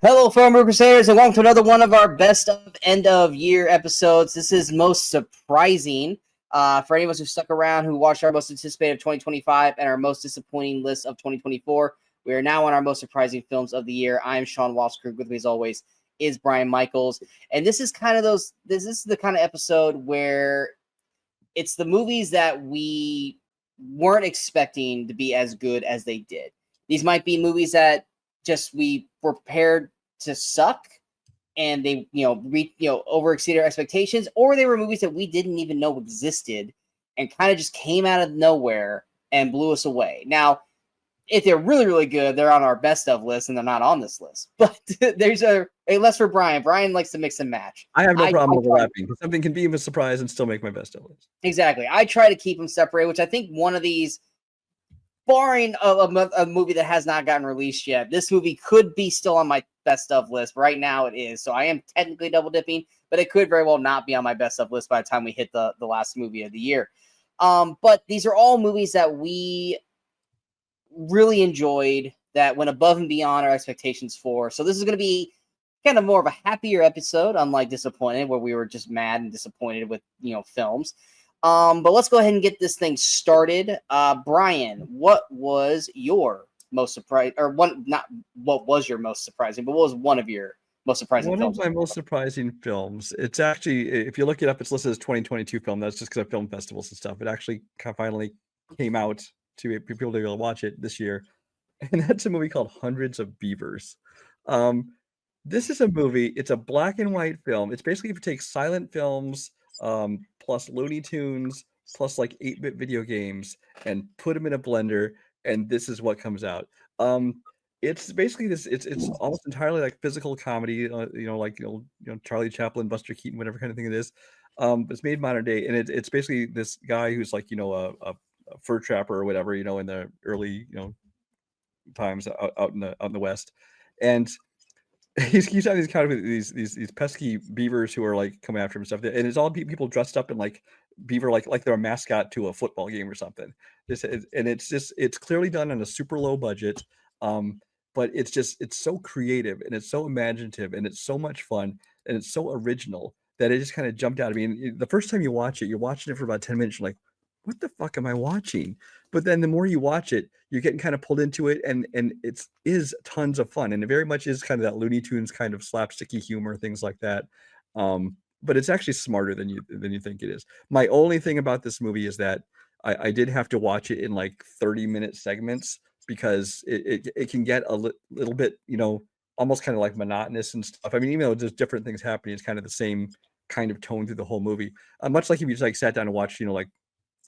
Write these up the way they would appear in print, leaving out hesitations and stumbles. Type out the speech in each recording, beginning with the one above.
Hello, former Crusaders, and welcome to another one of our best of end of year episodes. This is most surprising for any of us who stuck around, who watched our most anticipated of 2025 and our most disappointing list of 2024. We are now on our most surprising films of the year. I am Sean Walskrug. With me, as always, is Brian Michaels, and this is kind of those. This is the kind of episode where it's the movies that we weren't expecting to be as good as they did. These might be movies that just we were prepared to suck, and they overexceeded our expectations, or they were movies that we didn't even know existed and kind of just came out of nowhere and blew us away. Now, if they're really, really good, they're on our best of list, and they're not on this list. But there's a list for Brian. Brian likes to mix and match. I have no problem overlapping. Something can be a surprise and still make my best of list. Exactly. I try to keep them separated, which I think one of these, barring a movie that has not gotten released yet, this movie could be still on my best of list. But right now it is. So I am technically double dipping, but it could very well not be on my best of list by the time we hit the last movie of the year. But these are all movies that we really enjoyed, that went above and beyond our expectations for. So this is going to be kind of more of a happier episode, unlike Disappointed, where we were just mad and disappointed with, films. But let's go ahead and get this thing started. Brian, what was your most surprising, or not what was your most surprising, but what was one of your most surprising films? One of my most surprising films. It's actually, if you look it up, it's listed as 2022 film. That's just because of film festivals and stuff. It actually finally came out to people to be able to watch it this year. And that's a movie called Hundreds of Beavers. This is a movie. It's a black and white film. It's basically, if you take silent films, plus Looney Tunes, plus like 8-bit video games, and put them in a blender, and this is what comes out. It's basically this. It's almost entirely like physical comedy. Charlie Chaplin, Buster Keaton, whatever kind of thing it is. It's made modern day, and it's basically this guy who's like a fur trapper or whatever, in the early times out in the West, and he's having these kind of these pesky beavers who are like coming after him and stuff, and it's all people dressed up in like beaver, like they're a mascot to a football game or something. It's clearly done on a super low budget, but it's so creative, and it's so imaginative, and it's so much fun, and it's so original that it just kind of jumped out at me. And the first time you watch it, you're watching it for about 10 minutes, you're like, what the fuck am I watching? But then the more you watch it, you're getting kind of pulled into it, and it is tons of fun, and it very much is kind of that Looney Tunes kind of slapsticky humor, things like that. But it's actually smarter than you think it is. My only thing about this movie is that I did have to watch it in like 30-minute segments, because it can get a little bit, almost kind of like monotonous and stuff. I mean, even though there's different things happening, it's kind of the same kind of tone through the whole movie. Much like if you just like sat down and watched, like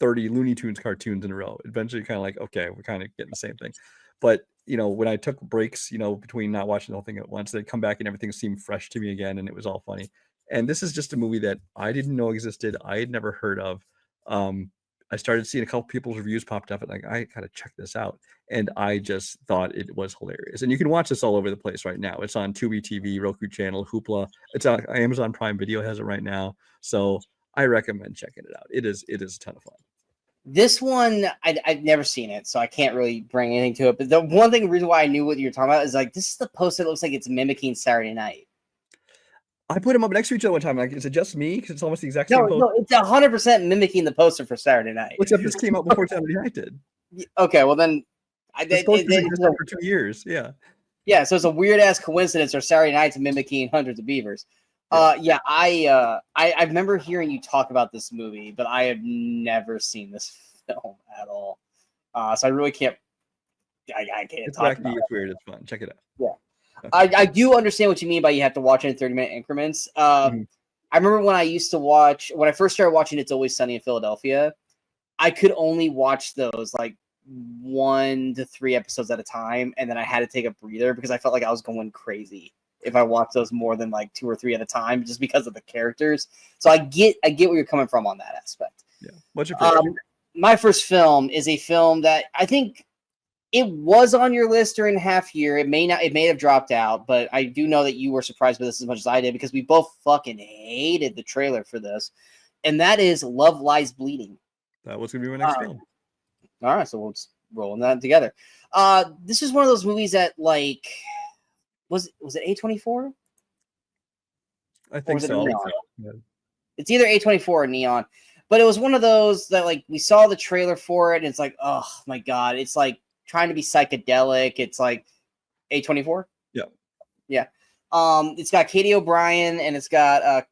30 Looney Tunes cartoons in a row. Eventually kind of like, okay, we're kind of getting the same thing. But when I took breaks, between not watching the whole thing at once, they'd come back and everything seemed fresh to me again, and it was all funny. And this is just a movie that I didn't know existed. I had never heard of. I started seeing a couple people's reviews popped up, and like, I gotta check this out. And I just thought it was hilarious. And you can watch this all over the place right now. It's on Tubi TV, Roku channel, Hoopla. It's on Amazon Prime Video, has it right now. So I recommend checking it out. It is a ton of fun. This one, I've never seen it, so I can't really bring anything to it. But the reason why I knew what you were talking about is like, this is the poster that looks like it's mimicking Saturday Night. I put them up next to each other one time. Like, is it just me? Because it's almost the exact same poster. No, it's 100% mimicking the poster for Saturday Night. Except this came out before Saturday Night did. Okay, well then, this poster's existed for 2 years. Yeah. Yeah, so it's a weird ass coincidence for Saturday Night's mimicking Hundreds of Beavers. I remember hearing you talk about this movie, but I have never seen this film at all. So I really can't. I can't it's talk wacky, about it. It's weird. It's fun. Check it out. Yeah, I do understand what you mean by you have to watch it in 30-minute increments. I remember when I first started watching It's Always Sunny in Philadelphia, I could only watch those like 1 to 3 episodes at a time, and then I had to take a breather because I felt like I was going crazy if I watch those more than like 2 or 3 at a time, just because of the characters. So I get where you're coming from on that aspect. Yeah. What's your first? My first film is a film that I think it was on your list during half year. It may have dropped out, but I do know that you were surprised by this as much as I did, because we both fucking hated the trailer for this. And that is Love Lies Bleeding. That was going to be my next film. All right, so we'll just roll that together. This is one of those movies that, like, was it A24? I think was it so. Neon? Yeah. It's either A24 or Neon. But it was one of those that like we saw the trailer for it, and it's like, oh my god, it's like trying to be psychedelic. It's like A24. Yeah. Yeah. It's got Katie O'Brien and it's got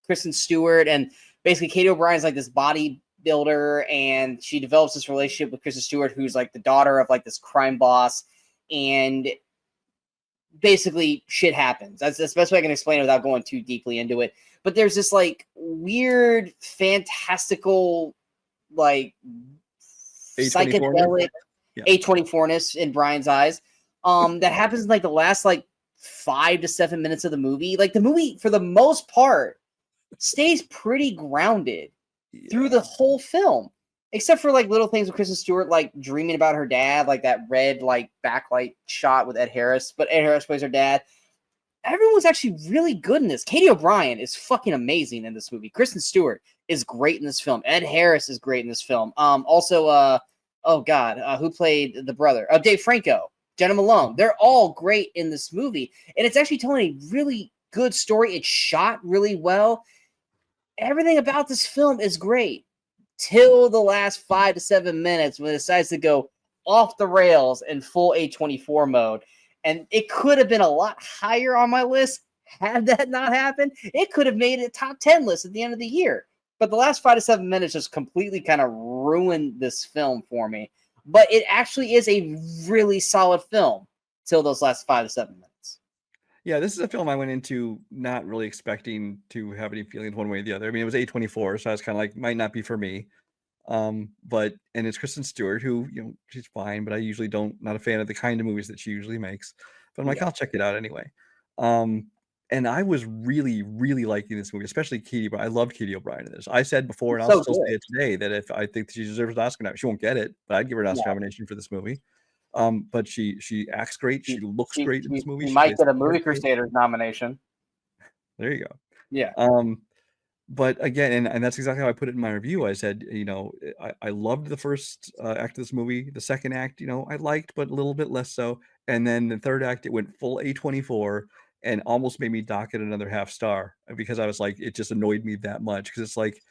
Kristen Stewart, and basically Katie O'Brien's like this bodybuilder, and she develops this relationship with Kristen Stewart, who's like the daughter of like this crime boss, and basically shit happens. That's the best way I can explain it without going too deeply into it. But there's this like weird, fantastical, like psychedelic A24-ness in Brian's eyes. That happens in like the last like 5 to 7 minutes of the movie. Like the movie, for the most part, stays pretty grounded through the whole film, except for like little things with Kristen Stewart, like dreaming about her dad, like that red like backlight shot with Ed Harris. But Ed Harris plays her dad. Everyone's actually really good in this. Katie O'Brien is fucking amazing in this movie. Kristen Stewart is great in this film. Ed Harris is great in this film. Who played the brother? Dave Franco, Jenna Malone. They're all great in this movie. And it's actually telling a really good story. It's shot really well. Everything about this film is great till the last 5 to 7 minutes when it decides to go off the rails in full A24 mode. And it could have been a lot higher on my list had that not happened. It could have made a top 10 list at the end of the year. But the last 5 to 7 minutes just completely kind of ruined this film for me. But it actually is a really solid film till those last 5 to 7 minutes. Yeah, this is a film I went into not really expecting to have any feelings one way or the other. I mean, it was A24, so I was kind of like, might not be for me. And it's Kristen Stewart, who, she's fine, but I usually not a fan of the kind of movies that she usually makes. But I'm like, I'll check it out anyway. And I was really, really liking this movie, especially Katie O'Brien. I loved Katie O'Brien in this. I said before, and I'll still say it today, that if I think she deserves an Oscar nomination, she won't get it, but I'd give her an Oscar nomination for this movie. But she acts great. She looks great in this movie. She might get a Movie Crusaders nomination. There you go. Yeah. But again, and that's exactly how I put it in my review. I said, I loved the first act of this movie. The second act, I liked, but a little bit less so. And then the third act, it went full A24 and almost made me dock it another half star because I was like, it just annoyed me that much. Because it's like,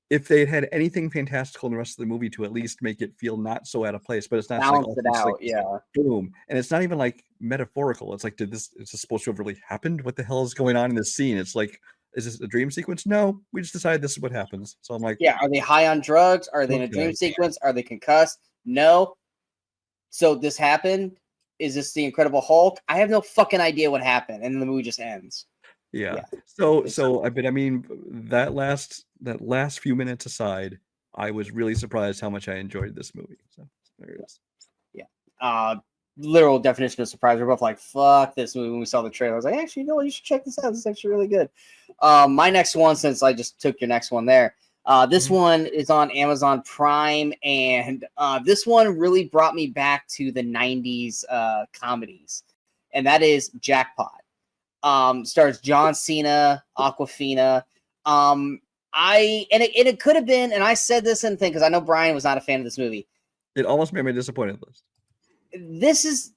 if they had anything fantastical in the rest of the movie to at least make it feel not so out of place, but it's not balance like, it out, boom. And it's not even like metaphorical. It's like, is this supposed to have really happened? What the hell is going on in this scene? It's like, is this a dream sequence? No, we just decided this is what happens. So I'm like, are they high on drugs? Are they in a dream sequence? Are they concussed? No. So this happened. Is this the Incredible Hulk? I have no fucking idea what happened, and then the movie just ends. Yeah. So I mean, that last few minutes aside, I was really surprised how much I enjoyed this movie. So there it is. Yeah. Literal definition of surprise. We're both like, fuck this movie when we saw the trailer. I was like, actually, no, you should check this out. This is actually really good. My next one, since I just took your next one there, this one is on Amazon Prime, and this one really brought me back to the 90s comedies, and that is Jackpot. Stars John Cena, Awkwafina. It could have been, and I said this in thing because I know Brian was not a fan of this movie. It almost made me disappointed list. This is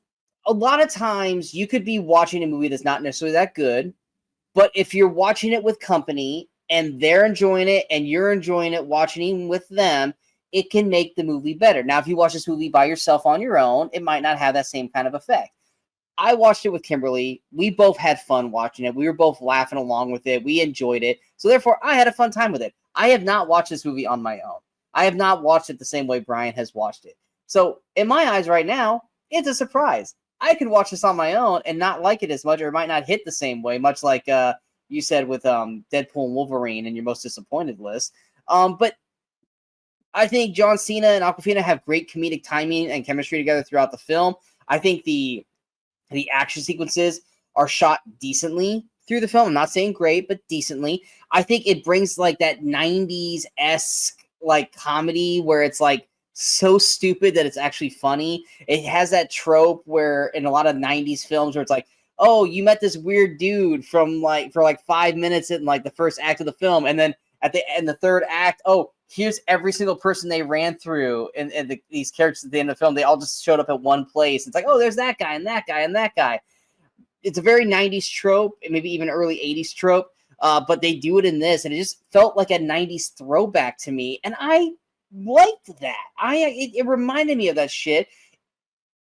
a lot of times you could be watching a movie that's not necessarily that good, but if you're watching it with company and they're enjoying it and you're enjoying it watching with them, it can make the movie better. Now, if you watch this movie by yourself on your own, it might not have that same kind of effect. I watched it with Kimberly. We both had fun watching it. We were both laughing along with it. We enjoyed it. So therefore, I had a fun time with it. I have not watched this movie on my own. I have not watched it the same way Brian has watched it. So in my eyes right now, it's a surprise. I could watch this on my own and not like it as much, or it might not hit the same way, much like you said with Deadpool and Wolverine in your most disappointed list. But I think John Cena and Awkwafina have great comedic timing and chemistry together throughout the film. I think the action sequences are shot decently through the film. I'm not saying great, but decently. I think it brings like that 90s-esque like comedy where it's like so stupid that it's actually funny. It has that trope where in a lot of 90s films where it's like, oh, you met this weird dude for 5 minutes in like the first act of the film, and then at the third act, oh, here's every single person they ran through and these characters at the end of the film. They all just showed up at one place. It's like, oh, there's that guy and that guy and that guy. it's a very 90s trope, and maybe even early 80s trope. But they do it in this, and it just felt like a 90s throwback to me, and I liked that. It reminded me of that shit,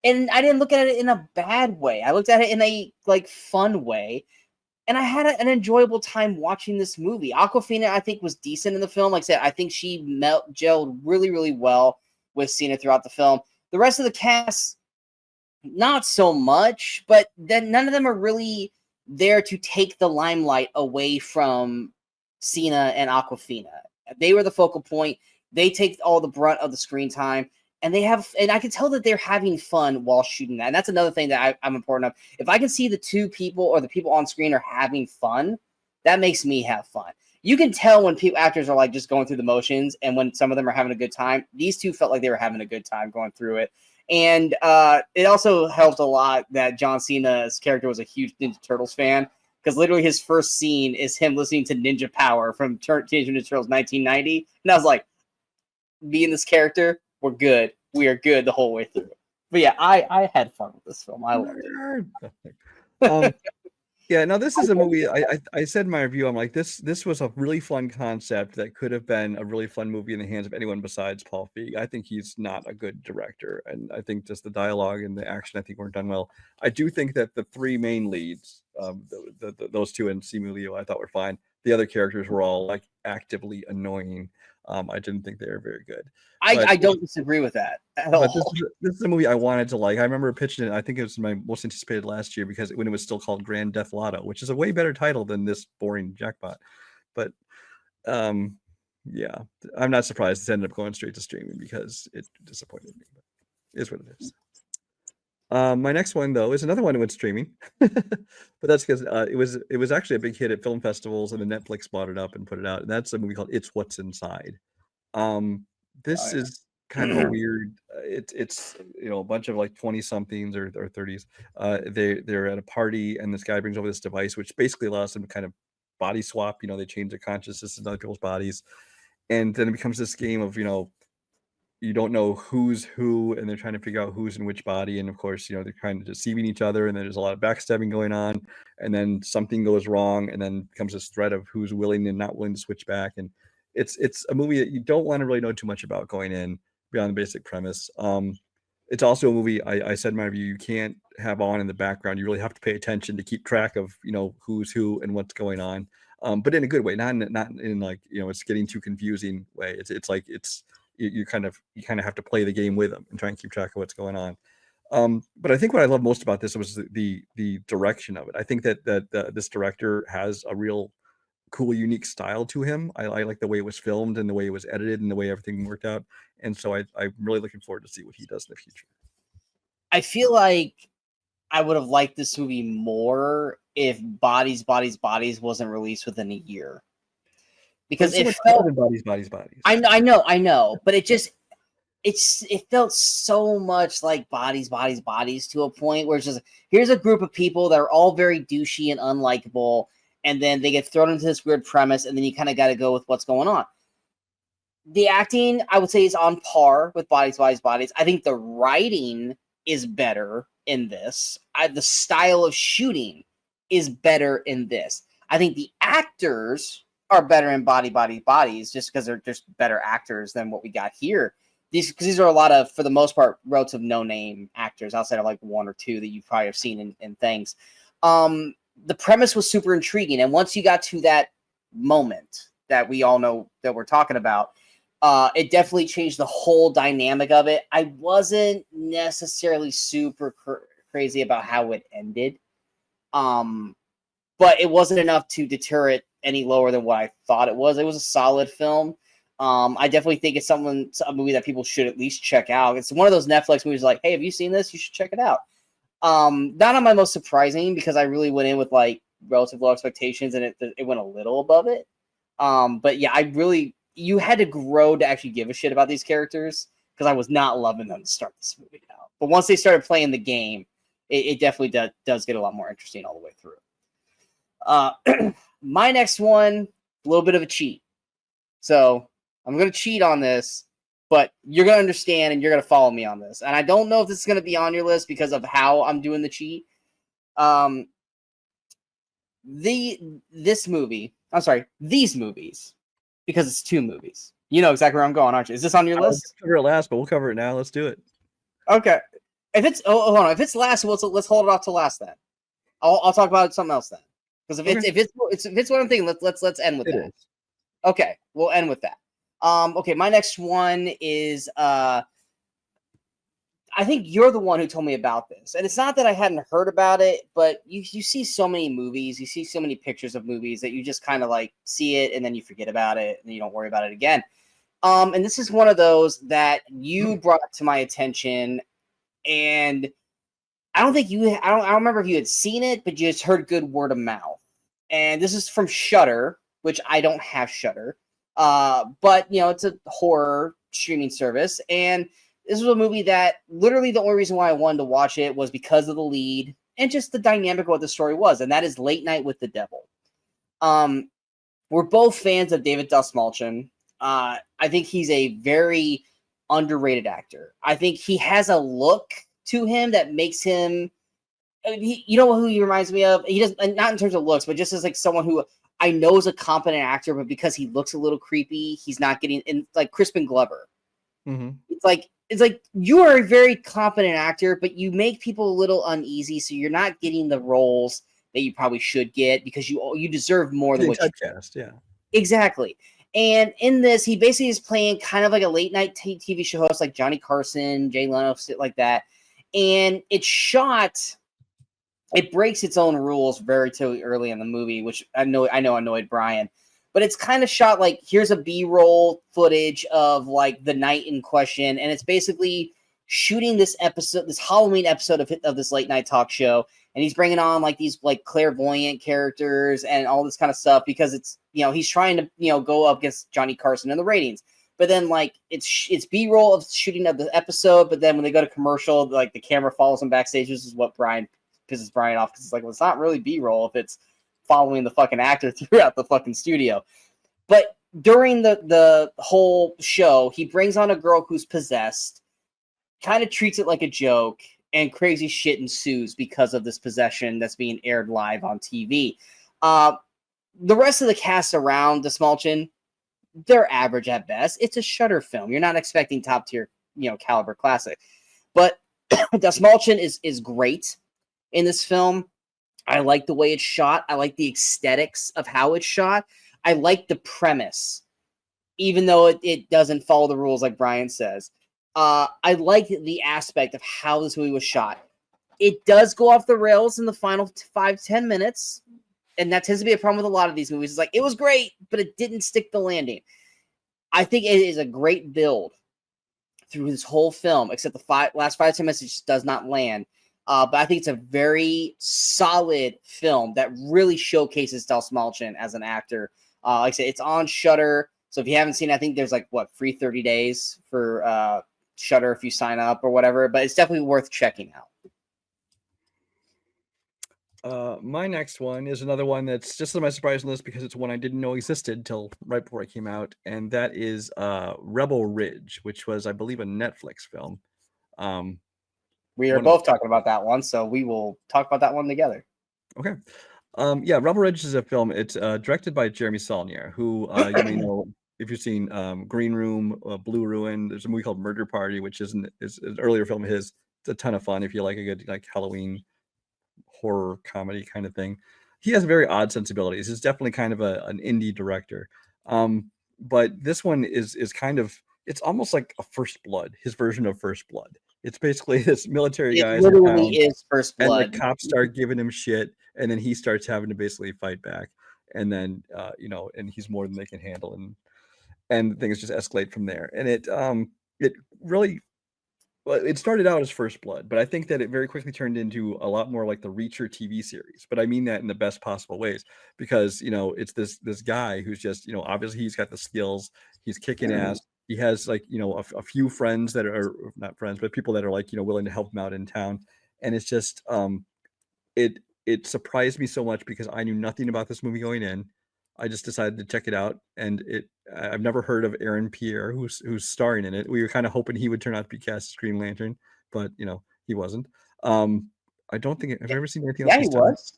and I didn't look at it in a bad way. I looked at it in a like fun way, and I had an enjoyable time watching this movie. Awkwafina, I think, was decent in the film. Like I said, I think she gelled really, really well with Cena throughout the film. The rest of the cast, not so much, but then none of them are really there to take the limelight away from Cena and Awkwafina. They were the focal point. They take all the brunt of the screen time, and I can tell that they're having fun while shooting that. And that's another thing that I'm important of. If I can see the two people or the people on screen are having fun, that makes me have fun. You can tell when actors are like just going through the motions, and when some of them are having a good time. These two felt like they were having a good time going through it. And it also helped a lot that John Cena's character was a huge Ninja Turtles fan, because literally his first scene is him listening to Ninja Power from Teenage Mutant Ninja Turtles 1990. And I was like, me and this character, we're good. We are good the whole way through. But yeah, I had fun with this film. I loved it. Yeah, now this is a movie. I said in my review, I'm like, this was a really fun concept that could have been a really fun movie in the hands of anyone besides Paul Feig. I think he's not a good director, and I think just the dialogue and the action, I think, weren't done well. I do think that the three main leads, those two and Simu Liu, I thought were fine. The other characters were all like actively annoying. I didn't think they were very good. I don't disagree with that at all. This is a movie I wanted to like. I remember pitching it. I think it was my most anticipated last year because when it was still called Grand Death Lotto, which is a way better title than this boring Jackpot. But yeah, I'm not surprised it ended up going straight to streaming because it disappointed me. But it is what it is. My next one though is another one that went streaming, but that's because it was actually a big hit at film festivals, and then Netflix bought it up and put it out. And that's a movie called It's What's Inside. This is kind of a weird. It's a bunch of like 20 somethings or 30s. They're at a party, and this guy brings over this device which basically allows them to kind of body swap. They change their consciousness in other people's bodies, and then it becomes this game of you don't know who's who, and they're trying to figure out who's in which body. And of course, they're kind of deceiving each other, and then there's a lot of backstabbing going on, and then something goes wrong, and then becomes this threat of who's willing and not willing to switch back. And it's a movie that you don't want to really know too much about going in beyond the basic premise. It's also a movie I said in my review you can't have on in the background. You really have to pay attention to keep track of who's who and what's going on, but in a good way, not in like it's getting too confusing way. It's like you kind of have to play the game with them and try and keep track of what's going on. But I think what I love most about this was the direction of it. I think that this director has a real cool, unique style to him. I like the way it was filmed and the way it was edited and the way everything worked out. And so I'm really looking forward to see what he does in the future. I feel like I would have liked this movie more if Bodies wasn't released within a year. Because it felt Bodies. I know, but it felt so much like Bodies to a point where it's just here's a group of people that are all very douchey and unlikable, and then they get thrown into this weird premise, and then you kind of got to go with what's going on. The acting, I would say, is on par with Bodies. I think the writing is better in this. The style of shooting is better in this. I think the actors are better in Bodies just because they're just better actors than what we got here. These are a lot of, for the most part, relative no-name actors outside of like one or two that you probably have seen in things. The premise was super intriguing, and once you got to that moment that we all know that we're talking about, it definitely changed the whole dynamic of it. I wasn't necessarily super crazy about how it ended, but it wasn't enough to deter it any lower than what I thought it was. It was a solid film. I definitely think it's a movie that people should at least check out. It's one of those Netflix movies like, hey, have you seen this? You should check it out. Not on my most surprising, because I really went in with like relative low expectations, and it went a little above it. But yeah, you had to grow to actually give a shit about these characters, because I was not loving them to start this movie out. But once they started playing the game, it definitely does get a lot more interesting all the way through. My next one, a little bit of a cheat. So I'm going to cheat on this, but you're going to understand and you're going to follow me on this. And I don't know if this is going to be on your list because of how I'm doing the cheat. This movie. I'm sorry, these movies, because it's 2 movies. You know exactly where I'm going, aren't you? Is this on your list? We'll cover it last, but we'll cover it now. Let's do it. Okay. If it's hold on, if it's last, let's hold it off to last then. I'll talk about something else then. Because if it's what I'm thinking, let's end with that. Okay, we'll end with that. Okay, my next one is I think you're the one who told me about this. And it's not that I hadn't heard about it, but you see so many movies, you see so many pictures of movies that you just kind of like see it and then you forget about it and you don't worry about it again. And this is one of those that you brought to my attention, and I don't remember if you had seen it, but you just heard good word of mouth. And this is from Shudder, which I don't have Shudder. But you know, it's a horror streaming service, and this was a movie that literally the only reason why I wanted to watch it was because of the lead and just the dynamic of what the story was, and that is Late Night with the Devil. We're both fans of David Dastmalchian. I think he's a very underrated actor. I think he has a look to him that makes him, you know who he reminds me of? He doesn't, not in terms of looks, but just as like someone who I know is a competent actor, but because he looks a little creepy, he's not getting in, like Crispin Glover. Mm-hmm. It's like you are a very competent actor, but you make people a little uneasy, so you're not getting the roles that you probably should get because you deserve more than what you typecast. Yeah, exactly. And in this, he basically is playing kind of like a late night TV show host, like Johnny Carson, Jay Leno, shit like that. And it's shot. It breaks its own rules very too early in the movie, which I know annoyed Brian. But it's kind of shot like here's a B-roll footage of like the night in question, and it's basically shooting this Halloween episode of this late night talk show, and he's bringing on like these like clairvoyant characters and all this kind of stuff because it's, you know, he's trying to, you know, go up against Johnny Carson in the ratings. But then like it's B-roll of shooting of the episode, but then when they go to commercial, like the camera follows them backstage. This is what pisses Brian off because it's like, well, it's not really B-roll if it's following the fucking actor throughout the fucking studio. But during the whole show, he brings on a girl who's possessed, kind of treats it like a joke, and crazy shit ensues because of this possession that's being aired live on TV. The rest of the cast around Dastmalchian, they're average at best. It's a Shudder film. You're not expecting top tier, you know, caliber classic. But Dastmalchian is great in this film. I like the way it's shot. I like the aesthetics of how it's shot. I like the premise, even though it doesn't follow the rules like Brian says. I like the aspect of how this movie was shot. It does go off the rails in the final 5-10 minutes, and that tends to be a problem with a lot of these movies. It's like, it was great, but it didn't stick the landing. I think it is a great build through this whole film, except the last 5-10 minutes it just does not land. But I think it's a very solid film that really showcases Dastmalchian as an actor. Like I said, it's on Shudder. So if you haven't seen it, I think there's like, free 30 days for Shudder if you sign up or whatever. But it's definitely worth checking out. My next one is another one that's just on my surprise list because it's one I didn't know existed till right before it came out. And that is Rebel Ridge, which was, I believe, a Netflix film. We are both talking about that one, so we will talk about that one together. Okay. Yeah, Rebel Ridge is a film. It's directed by Jeremy Saulnier, who you may know if you've seen Green Room, Blue Ruin. There's a movie called Murder Party, which is an earlier film of his. It's a ton of fun if you like a good like Halloween horror comedy kind of thing. He has very odd sensibilities. He's definitely kind of an indie director. But this one is kind of, it's almost like a First Blood, his version of First Blood. It's basically this military guy. It literally is First Blood. And the cops start giving him shit, and then he starts having to basically fight back. And then, you know, and he's more than they can handle. And things just escalate from there. And it really, well, it started out as First Blood, but I think that it very quickly turned into a lot more like the Reacher TV series. But I mean that in the best possible ways, because, you know, it's this guy who's just, you know, obviously he's got the skills, he's kicking ass. He has like, you know, a few friends that are not friends, but people that are like, you know, willing to help him out in town. And it's just, it surprised me so much because I knew nothing about this movie going in. I just decided to check it out, and I've never heard of Aaron Pierre, who's starring in it. We were kind of hoping he would turn out to be cast as Green Lantern, but you know, he wasn't. I don't think I've ever seen anything else. Yeah, he was.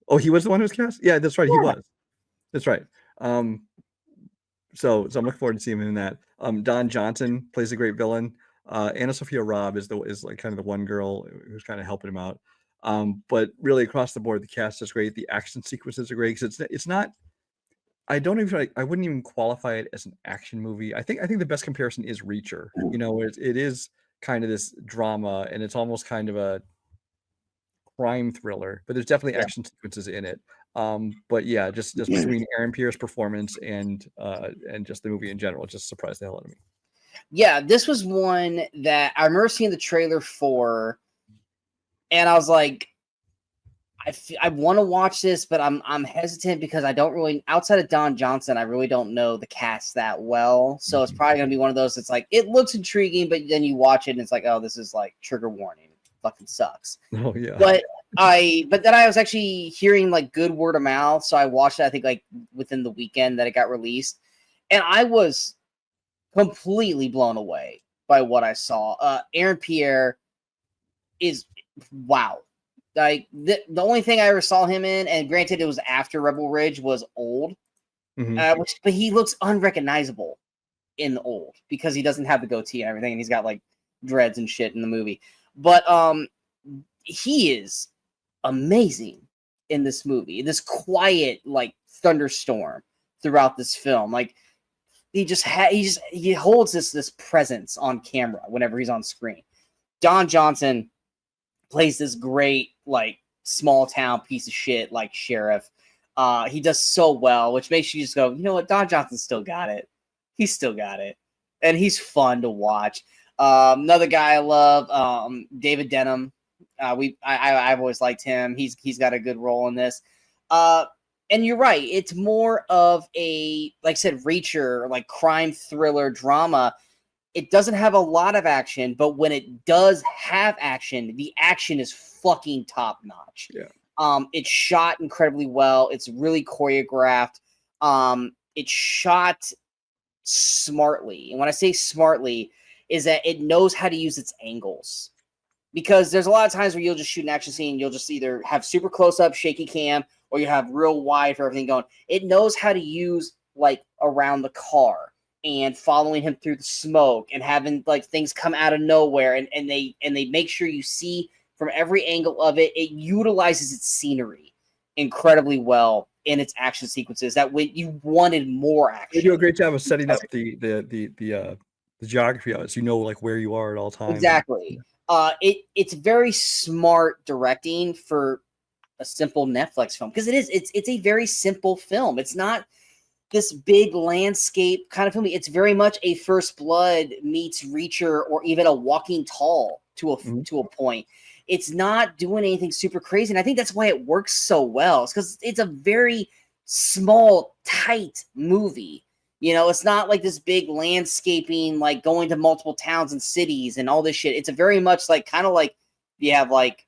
Oh, he was the one who was cast? Yeah, that's right. He Yeah. was. That's right. So I'm looking forward to seeing him in that. Don Johnson plays a great villain. Anna Sophia Robb is like kind of the one girl who's kind of helping him out. But really across the board, the cast is great. The action sequences are great because it's not. I wouldn't even qualify it as an action movie. I think the best comparison is Reacher. You know, it is kind of this drama, and it's almost kind of a crime thriller, but there's definitely action sequences in it. But yeah, just between Aaron Pierre's performance and just the movie in general, it just surprised the hell out of me. Yeah, this was one that I remember seeing the trailer for, and I was like, I want to watch this, but I'm hesitant because I don't really, outside of Don Johnson, I really don't know the cast that well. So it's probably gonna be one of those that's like, it looks intriguing, but then you watch it and it's like, oh, this is like trigger warning. It fucking sucks. Oh yeah. But then I was actually hearing like good word of mouth, so I watched it, I think like within the weekend that it got released, and I was completely blown away by what I saw. Aaron Pierre is wow. Like the only thing I ever saw him in, and granted it was after Rebel Ridge, was Old, but he looks unrecognizable in Old because he doesn't have the goatee and everything, and he's got like dreads and shit in the movie. But he is amazing in this movie. This quiet like thunderstorm throughout this film, like he holds this presence on camera whenever he's on screen. Don Johnson plays this great like small town piece of shit like sheriff. He does so well, which makes you just go, you know what, Don Johnson still got it. He's still got it, and he's fun to watch. Another guy I love, David Denham. I've always liked him. He's got a good role in this. And you're right, it's more of a, like I said, Reacher, like crime thriller drama. It doesn't have a lot of action, but when it does have action, the action is fucking top notch. Yeah. It's shot incredibly well. It's really choreographed. It's shot smartly. And when I say smartly, is that it knows how to use its angles. Because there's a lot of times where you'll just shoot an action scene, you'll just either have super close up, shaky cam, or you have real wide for everything going. It knows how to use like around the car and following him through the smoke and having like things come out of nowhere, and they make sure you see from every angle of it. It utilizes its scenery incredibly well in its action sequences. That when you wanted more action, They do a great job of setting up the geography of it, so you know like where you are at all times. Exactly. It's very smart directing for a simple Netflix film, because it's a very simple film. It's not this big landscape kind of film. It's very much a First Blood meets Reacher, or even a Walking Tall to a point. It's not doing anything super crazy, and I think that's why it works so well. It's because it's a very small, tight movie. You know, it's not like this big landscaping, like going to multiple towns and cities and all this shit. It's a very much like kind of like you have like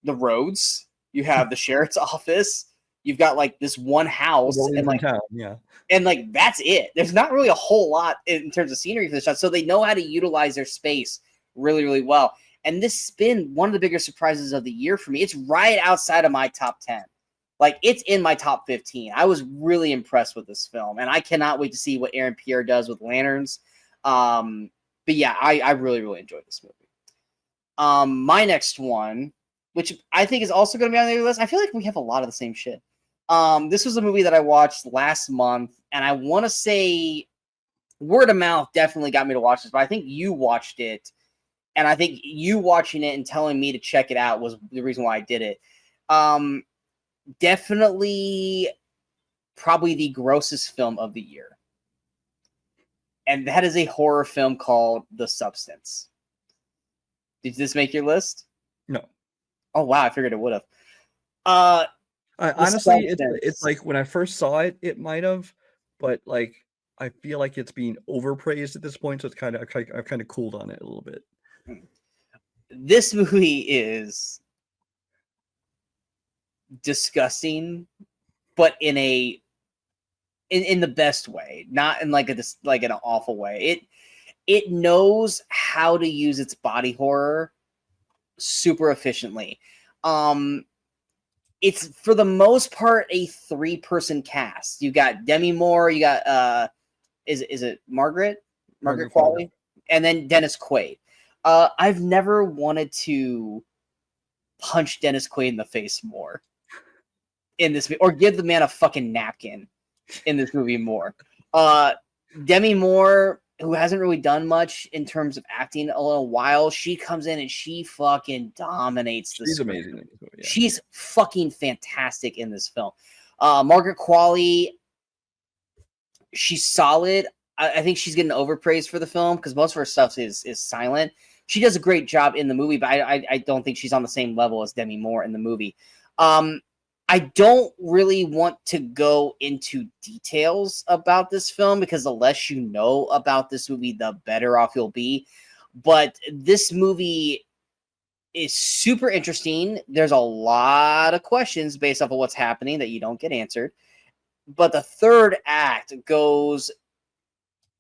the roads, you have the sheriff's office, you've got like this one house, and like town, yeah, and like that's it. There's not really a whole lot in terms of scenery for the shot, so they know how to utilize their space really, really well. And this has been one of the bigger surprises of the year for me. It's right outside of my top 10. Like, it's in my top 15. I was really impressed with this film, and I cannot wait to see what Aaron Pierre does with Lanterns. But yeah, I really, really enjoyed this movie. My next one, which I think is also going to be on the list, I feel like we have a lot of the same shit. This was a movie that I watched last month, and I want to say word of mouth definitely got me to watch this, but I think you watched it, and I think you watching it and telling me to check it out was the reason why I did it. Definitely probably the grossest film of the year. And that is a horror film called The Substance. Did this make your list? No. Oh, wow. I figured it would have. Honestly, it's like when I first saw it, it might have, but like I feel like it's being overpraised at this point, so it's I've kind of cooled on it a little bit. This movie is disgusting, but in the best way, not in like an awful way. It knows how to use its body horror super efficiently. it's for the most part a 3-person cast. You got Demi Moore, you got is it Margaret Qualley, and then Dennis Quaid. I've never wanted to punch Dennis Quaid in the face more in this, or give the man a fucking napkin in this movie more. Demi Moore, who hasn't really done much in terms of acting a little while, she comes in and she fucking dominates the She's script. amazing. Yeah. She's fucking fantastic in this film. Margaret Qualley, she's solid. I think she's getting overpraised for the film because most of her stuff is silent. She does a great job in the movie, but I don't think she's on the same level as Demi Moore in the movie. I don't really want to go into details about this film because the less you know about this movie, the better off you'll be. But this movie is super interesting. There's a lot of questions based off of what's happening that you don't get answered. But the third act goes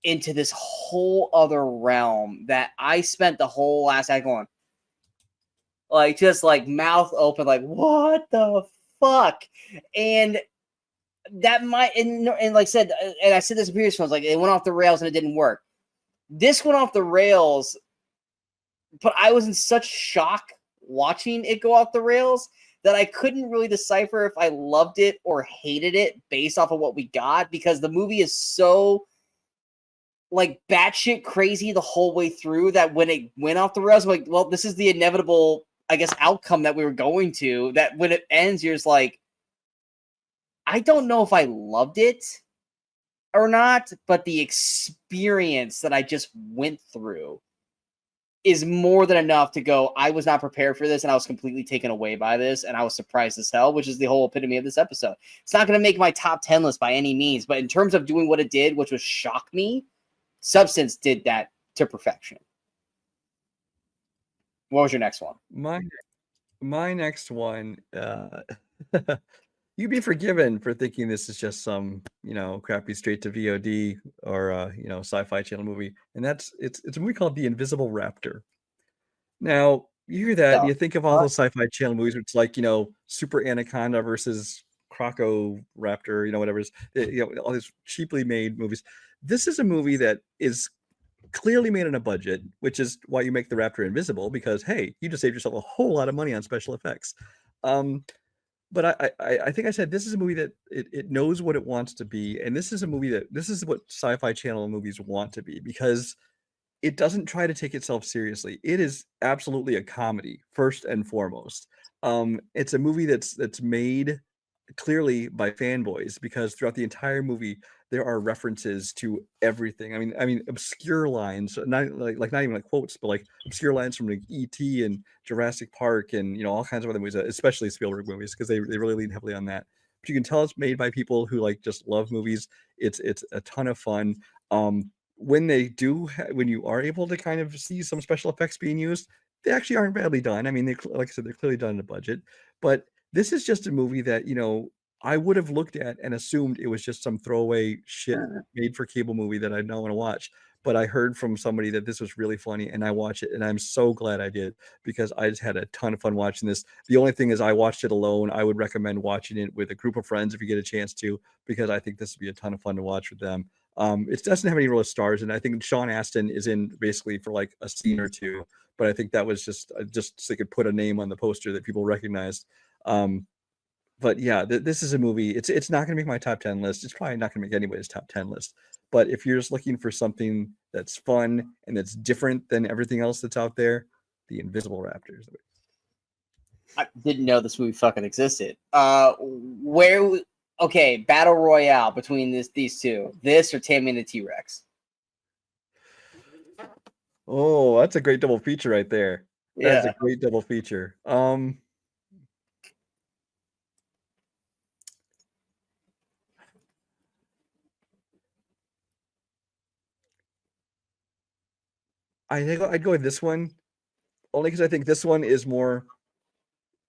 into this whole other realm that I spent the whole last act going, like, just like mouth open, like, what the fuck? And that might, and like I said, and I said this in previous films, like, it went off the rails and it didn't work. This went off the rails, but I was in such shock watching it go off the rails that I couldn't really decipher if I loved it or hated it based off of what we got, because the movie is so like batshit crazy the whole way through that when it went off the rails, I'm like, well, this is the inevitable, I guess, outcome that we were going to, that when it ends, you're just like, I don't know if I loved it or not, but the experience that I just went through is more than enough to go, I was not prepared for this, and I was completely taken away by this, and I was surprised as hell, which is the whole epitome of this episode. It's not going to make my top 10 list by any means, but in terms of doing what it did, which was shock me, Substance did that to perfection. What was your next one? My next one, you'd be forgiven for thinking this is just some, crappy straight to VOD or Sci-Fi Channel movie, and it's a movie called The Invisible Raptor. Now, you hear that, and you think of all those Sci-Fi Channel movies where it's like, Super Anaconda versus Croco Raptor, whatever it is, all these cheaply made movies. This is a movie that is clearly made on a budget, which is why you make the Raptor invisible, because, hey, you just saved yourself a whole lot of money on special effects. But I think I said this is a movie that it knows what it wants to be, and this is what Sci-Fi Channel movies want to be, because it doesn't try to take itself seriously. It is absolutely a comedy first and foremost. It's a movie that's made clearly by fanboys, because throughout the entire movie there are references to everything. I mean obscure lines, not even like quotes, but like obscure lines from like E.T. and Jurassic Park and all kinds of other movies, especially Spielberg movies, because they really lean heavily on that. But you can tell it's made by people who like just love movies. It's a ton of fun. When you are able to kind of see some special effects being used, they actually aren't badly done. I mean, like I said, they're clearly done in a budget, but this is just a movie that, I would have looked at and assumed it was just some throwaway shit made for cable movie that I don't want to watch. But I heard from somebody that this was really funny, and I watched it, and I'm so glad I did, because I just had a ton of fun watching this. The only thing is I watched it alone. I would recommend watching it with a group of friends if you get a chance to, because I think this would be a ton of fun to watch with them. It doesn't have any real stars, and I think Sean Astin is in basically for like a scene or two, but I think that was just so they could put a name on the poster that people recognized. But yeah, this is a movie. It's not going to make my top 10 list. It's probably not going to make anybody's top 10 list. But if you're just looking for something that's fun and that's different than everything else that's out there, The Invisible Raptors. I didn't know this movie fucking existed. Okay, battle royale between these two. This or Tammy and the T-Rex? Oh, that's a great double feature right there. Yeah. That's a great double feature. I think I'd go with this one, only because I think this one is more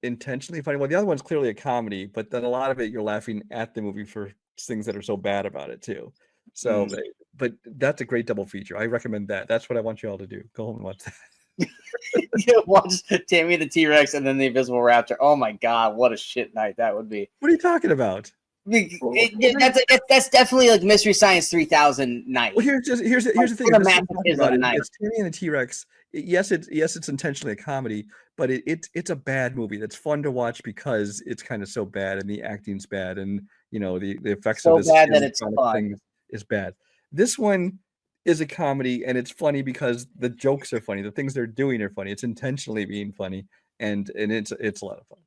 intentionally funny. Well, the other one's clearly a comedy, but then a lot of it you're laughing at the movie for things that are so bad about it too. So, but that's a great double feature. I recommend that. That's what I want you all to do. Go home and watch that. You watch Tammy the T-Rex and then the Invisible Raptor. Oh my god, what a shit night that would be. What are you talking about? That's definitely like Mystery Science 3000 night. Well, here's the thing. It's Tammy and the T-Rex. Yes, it's intentionally a comedy, but it's a bad movie that's fun to watch because it's kind of so bad and the acting's bad and the effects so of this bad that it's thing is bad. This one is a comedy and it's funny because the jokes are funny, the things they're doing are funny. It's intentionally being funny and it's a lot of fun.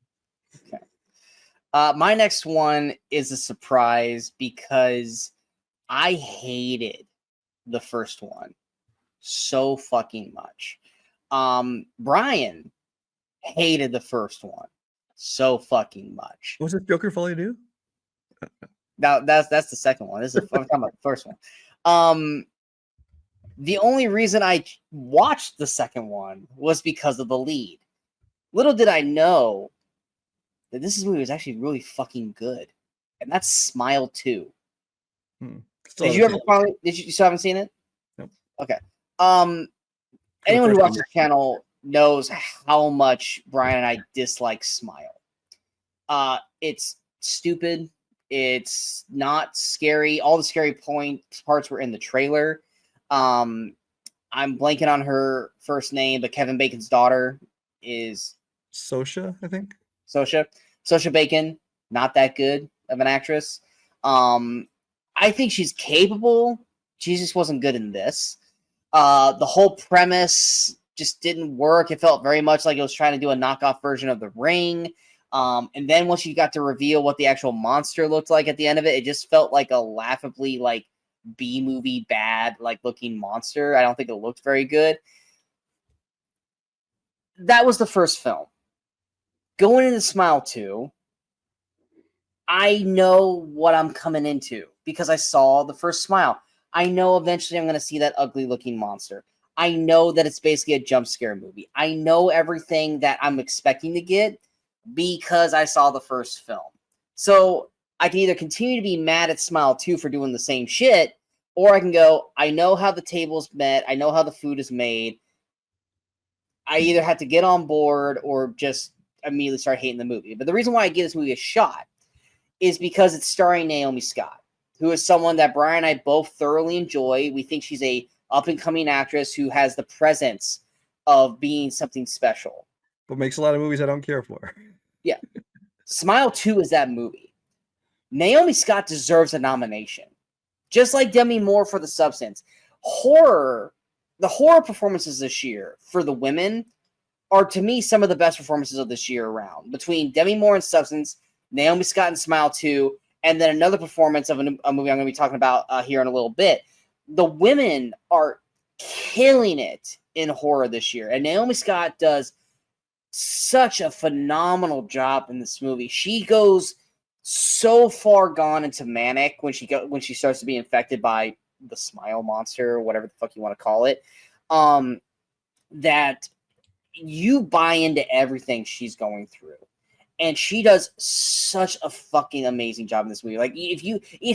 Okay. My next one is a surprise because I hated the first one so fucking much. Brian hated the first one so fucking much. Was it Joker Follow You? Now that's the second one. I'm talking about the first one. The only reason I watched the second one was because of the lead. Little did I know that this movie was actually really fucking good, and that's Smile 2. Did you still haven't seen it? Nope. Okay. Anyone who watches the channel knows how much Brian and I dislike Smile. It's stupid. It's not scary. All the scary parts were in the trailer. I'm blanking on her first name, but Kevin Bacon's daughter is Sosha, I think. Sosha Bacon, not that good of an actress. I think she's capable. She just wasn't good in this. The whole premise just didn't work. It felt very much like it was trying to do a knockoff version of The Ring. And then once you got to reveal what the actual monster looked like at the end of it, it just felt like a laughably like B-movie bad like looking monster. I don't think it looked very good. That was the first film. Going into Smile 2, I know what I'm coming into because I saw the first Smile. I know eventually I'm going to see that ugly looking monster. I know that it's basically a jump scare movie. I know everything that I'm expecting to get because I saw the first film. So I can either continue to be mad at Smile 2 for doing the same shit, or I can go, I know how the table's met. I know how the food is made. I either have to get on board or just immediately start hating the movie. But the reason why I give this movie a shot is because it's starring Naomi Scott, who is someone that Brian and I both thoroughly enjoy. We think she's a up-and-coming actress who has the presence of being something special. But makes a lot of movies I don't care for. Yeah. Smile 2 is that movie. Naomi Scott deserves a nomination. Just like Demi Moore for The Substance. The horror performances this year for the women are, to me, some of the best performances of this year around. Between Demi Moore and Substance, Naomi Scott and Smile 2, and then another performance of a movie I'm going to be talking about here in a little bit. The women are killing it in horror this year. And Naomi Scott does such a phenomenal job in this movie. She goes so far gone into manic when she starts to be infected by the Smile monster or whatever the fuck you want to call it, that you buy into everything she's going through. And she does such a fucking amazing job in this movie. Like if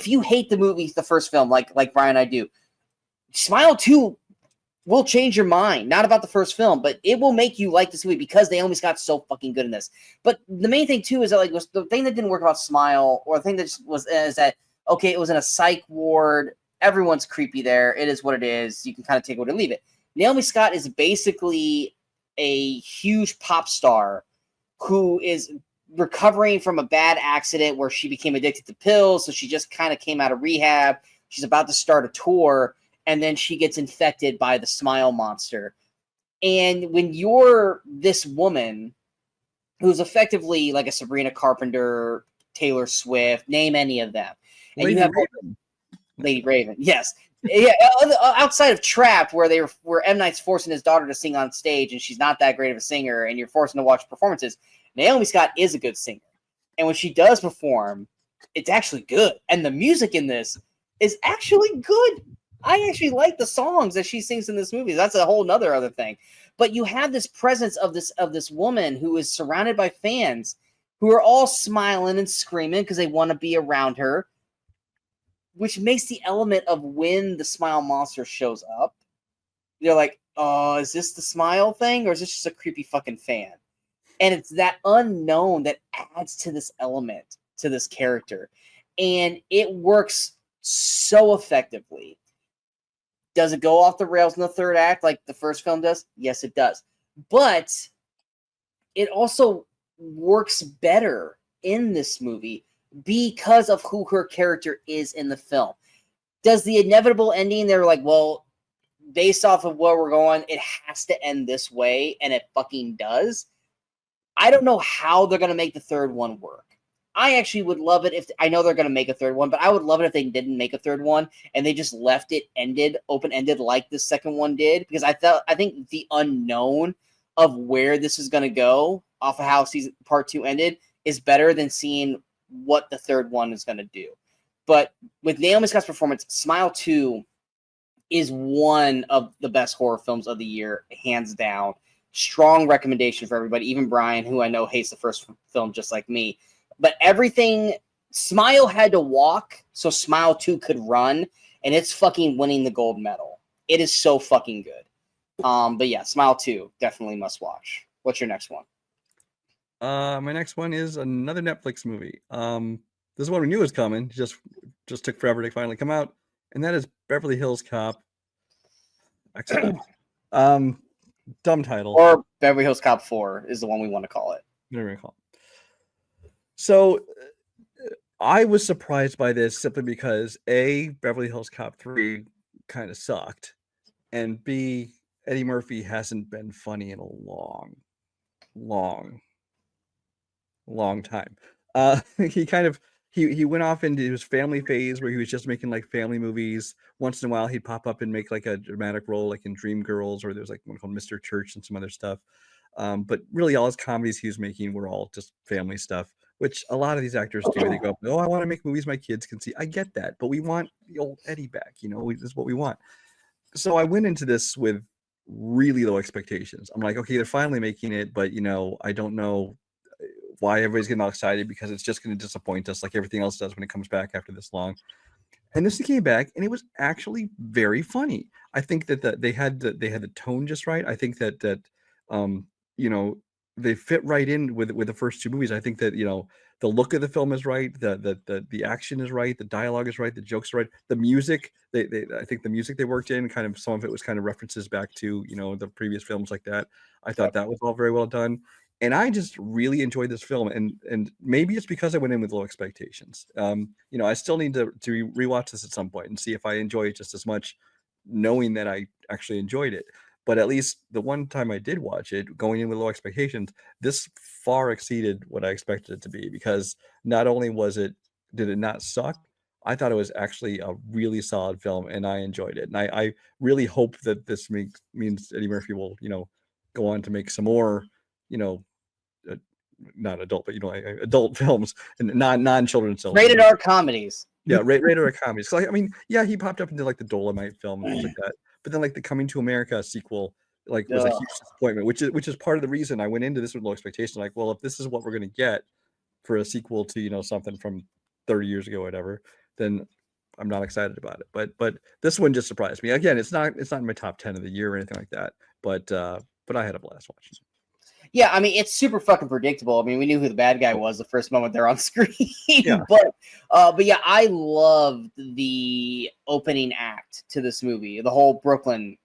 you hate the movie, the first film, like Brian and I do, Smile 2 will change your mind. Not about the first film, but it will make you like this movie because Naomi Scott's so fucking good in this. But the main thing too is that was the thing that didn't work about Smile, or the thing that just was is that okay, it was in a psych ward. Everyone's creepy there. It is what it is. You can kind of take it or leave it. Naomi Scott is basically a huge pop star who is recovering from a bad accident where she became addicted to pills. So she just kind of came out of rehab. She's about to start a tour, and then she gets infected by the Smile monster. And when you're this woman who's effectively like a Sabrina Carpenter, Taylor Swift, name any of them. And Lady you have Raven. Lady Raven. Yes. Yeah, outside of Trapped, where M. Night's forcing his daughter to sing on stage, and she's not that great of a singer, and you're forcing to watch performances. Naomi Scott is a good singer, and when she does perform, it's actually good. And the music in this is actually good. I actually like the songs that she sings in this movie. That's a whole nother other thing. But you have this presence of this woman who is surrounded by fans who are all smiling and screaming because they want to be around her, which makes the element of when the Smile monster shows up, they're like, oh, is this the smile thing, or is this just a creepy fucking fan? And it's that unknown that adds to this element, to this character. And it works so effectively. Does it go off the rails in the third act like the first film does? Yes, it does. But it also works better in this movie because of who her character is in the film. Does the inevitable ending, they're like, well, based off of where we're going, it has to end this way, and it fucking does. I don't know how they're going to make the third one work. I actually would love it if, I know they're going to make a third one, but I would love it if they didn't make a third one and they just left it open-ended like the second one did, because I think the unknown of where this is going to go off of how season part 2 ended is better than seeing what the third one is going to do. But with Naomi Scott's performance, Smile 2 is one of the best horror films of the year, hands down. Strong recommendation for everybody, even Brian, who I know hates the first film just like me. But everything, Smile had to walk so Smile 2 could run, and it's fucking winning the gold medal. It is so fucking good. But yeah, Smile 2, definitely must watch. What's your next one? My next one is another Netflix movie. This is one we knew was coming. Just took forever to finally come out, and that is Beverly Hills Cop. Excellent. Dumb title. Or Beverly Hills Cop 4 is the one we want to call it. Whatever you call it. So I was surprised by this simply because A, Beverly Hills Cop 3 kind of sucked, and B, Eddie Murphy hasn't been funny in a long time. He went off into his family phase where he was just making like family movies. Once in a while he'd pop up and make like a dramatic role like in Dreamgirls, or there's like one called Mr. Church and some other stuff. But really all his comedies he was making were all just family stuff, which a lot of these actors do. They go, oh, I want to make movies my kids can see. I get that, but we want the old Eddie back, this is what we want. So I went into this with really low expectations. I'm like, okay, they're finally making it, but I don't know why everybody's getting all excited, because it's just going to disappoint us like everything else does when it comes back after this long. And this came back, and it was actually very funny. I think that they had the tone just right. I think that they fit right in with the first two movies. I think that the look of the film is right, the action is right, the dialogue is right, the jokes are right, the music. I think the music they worked in, kind of some of it was kind of references back to the previous films like that. I thought that was all very well done. And I just really enjoyed this film, and maybe it's because I went in with low expectations. I still need to rewatch this at some point and see if I enjoy it just as much, knowing that I actually enjoyed it. But at least the one time I did watch it, going in with low expectations, this far exceeded what I expected it to be, because not only did it not suck, I thought it was actually a really solid film, and I enjoyed it. And I really hope that this means Eddie Murphy will, go on to make some more, not adult, but adult films and non-children's films. Rated R comedies. Yeah, rated R comedies. So, he popped up into like the Dolomite film and things like that. But then like the Coming to America sequel was a huge disappointment, which is part of the reason I went into this with low expectations. Like, well, if this is what we're gonna get for a sequel to something from 30 years ago, or whatever, then I'm not excited about it. But this one just surprised me. Again, it's not in my top 10 of the year or anything like that. But I had a blast watching it. Yeah, it's super fucking predictable. We knew who the bad guy was the first moment they're on screen. Yeah. But yeah, I loved the opening act to this movie. The whole Detroit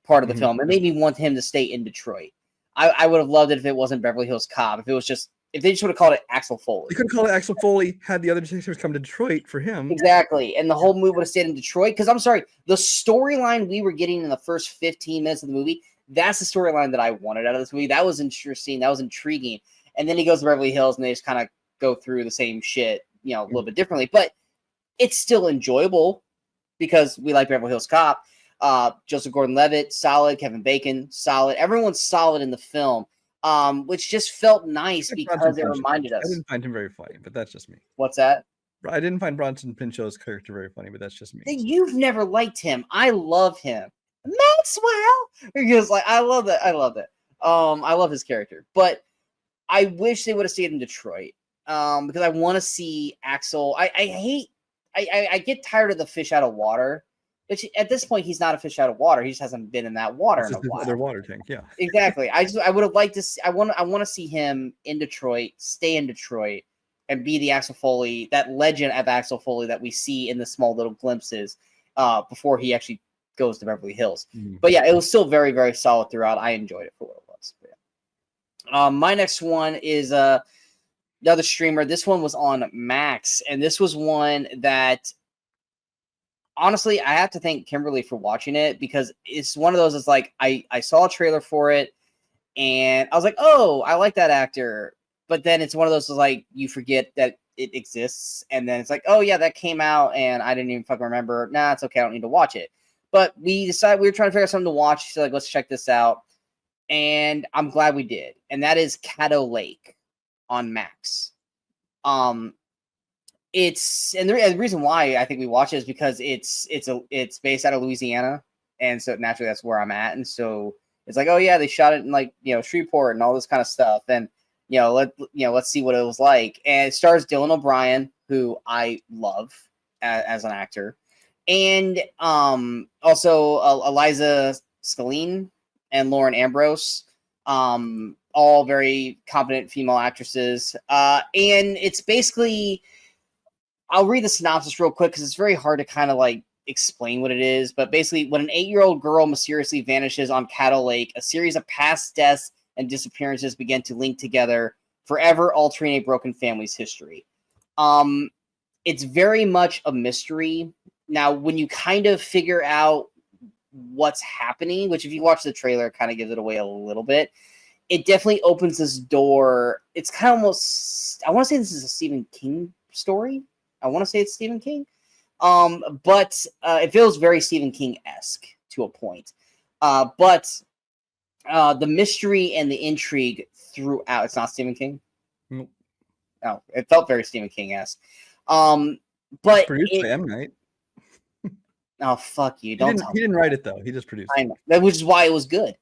part of the film. It made me want him to stay in Detroit. I would have loved it if it wasn't Beverly Hills Cop. If they just would have called it Axel Foley. You could call it Axel Foley had the other detectives come to Detroit for him. Exactly. And the whole movie would have stayed in Detroit. Because I'm sorry, the storyline we were getting in the first 15 minutes of the movie, that's the storyline that I wanted out of this movie. That was interesting. That was intriguing. And then he goes to Beverly Hills, and they just kind of go through the same shit, a little bit differently. But it's still enjoyable because we like Beverly Hills Cop. Joseph Gordon-Levitt, solid. Kevin Bacon, solid. Everyone's solid in the film, which just felt nice because it reminded us. I didn't find him very funny, but that's just me. What's that? I didn't find Bronson Pinchot's character very funny, but that's just me. You've never liked him. I love him. Maxwell, because I love that. I love his character, but I wish they would have stayed in Detroit because I want to see Axel. I get tired of the fish out of water Which at this point, he's not a fish out of water. He just hasn't been in that water in a while. Their water tank, yeah. Exactly. I would have liked to see, I want to see him in Detroit, stay in Detroit, and be the Axel Foley, that legend of Axel Foley that we see in the small little glimpses before he actually goes to Beverly Hills. Mm-hmm. But yeah, it was still very, very solid throughout. I enjoyed it for what it was. Yeah. My next one is another streamer. This one was on Max, and this was one that honestly, I have to thank Kimberly for watching it, because it's one of those that's like, I saw a trailer for it and I was like, oh, I like that actor. But then it's one of those like, you forget that it exists. And then it's like, oh yeah, that came out and I didn't even fucking remember. Nah, it's okay. I don't need to watch it. But we decided we were trying to figure out something to watch. So like, let's check this out. And I'm glad we did. And that is Caddo Lake on Max. It's, and the reason why I think we watch it is because it's based out of Louisiana, and so naturally that's where I'm at, and so it's like, oh yeah, they shot it in like, you know, Shreveport and all this kind of stuff, and let's see what it was like. And it stars Dylan O'Brien, who I love as an actor, and also Eliza Scaline and Lauren Ambrose, all very competent female actresses, and it's basically, I'll read the synopsis real quick because it's very hard to kind of like explain what it is. But basically, when an 8-year-old girl mysteriously vanishes on Caddo Lake, a series of past deaths and disappearances begin to link together, forever altering a broken family's history. It's very much a mystery. Now, when you kind of figure out what's happening, which if you watch the trailer, it kind of gives it away a little bit, it definitely opens this door. It's kind of almost, I want to say this is a Stephen King story. I want to say it's Stephen King, but it feels very Stephen King-esque to a point. But the mystery and the intrigue throughout, it's not Stephen King? Nope. No, it felt very Stephen King-esque. But it's produced by M. Night. Oh, fuck you. He didn't write it, though. He just produced it. I know. Which is why it was good.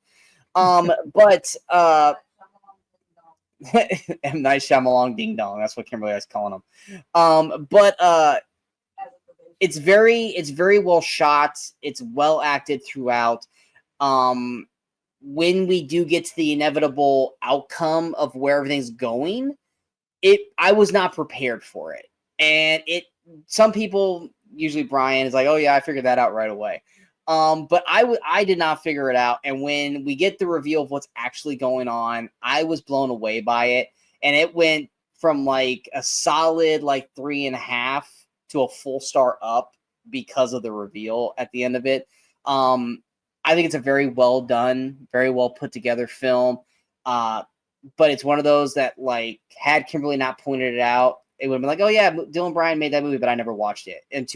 But M. Night Shyamalan Ding Dong. That's what Kimberly is calling him. But it's very well shot. It's well acted throughout. When we do get to the inevitable outcome of where everything's going, I was not prepared for it. And some people, usually Brian, is like, oh yeah, I figured that out right away. But I did not figure it out. And when we get the reveal of what's actually going on, I was blown away by it. And it went from like a solid like 3.5 to a full star up because of the reveal at the end of it. I think it's a very well done, very well put together film. But it's one of those that, like, had Kimberly not pointed it out, it would have been like, oh yeah, Dylan Bryan made that movie, but I never watched it. And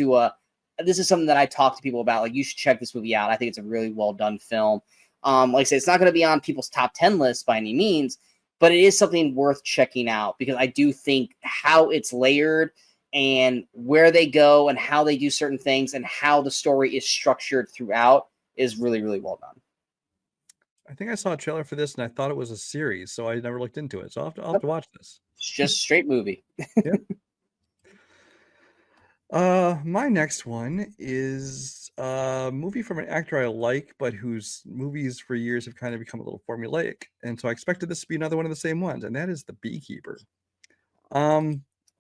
this is something that I talk to people about. Like, you should check this movie out. I think it's a really well done film. Like I said, it's not going to be on people's top 10 lists by any means, but it is something worth checking out because I do think how it's layered and where they go and how they do certain things and how the story is structured throughout is really, really well done. I think I saw a trailer for this and I thought it was a series, so I never looked into it. So I'll have to watch this. It's just straight movie. Yeah. My next one is a movie from an actor I like, but whose movies for years have kind of become a little formulaic. And so I expected this to be another one of the same ones, and that is The Beekeeper.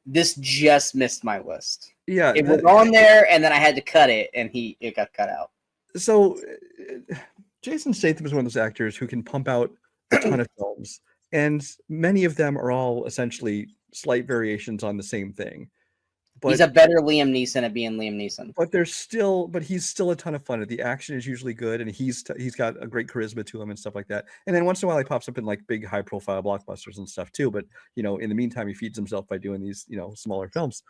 This just missed my list. Yeah. It was on there, and then I had to cut it, and it got cut out. So Jason Statham is one of those actors who can pump out a ton of films, and many of them are all essentially slight variations on the same thing. But he's a better Liam Neeson at being Liam Neeson. But he's still a ton of fun. The action is usually good, and he's got a great charisma to him and stuff like that. And then once in a while, he pops up in like big, high-profile blockbusters and stuff too. But in the meantime, he feeds himself by doing these smaller films.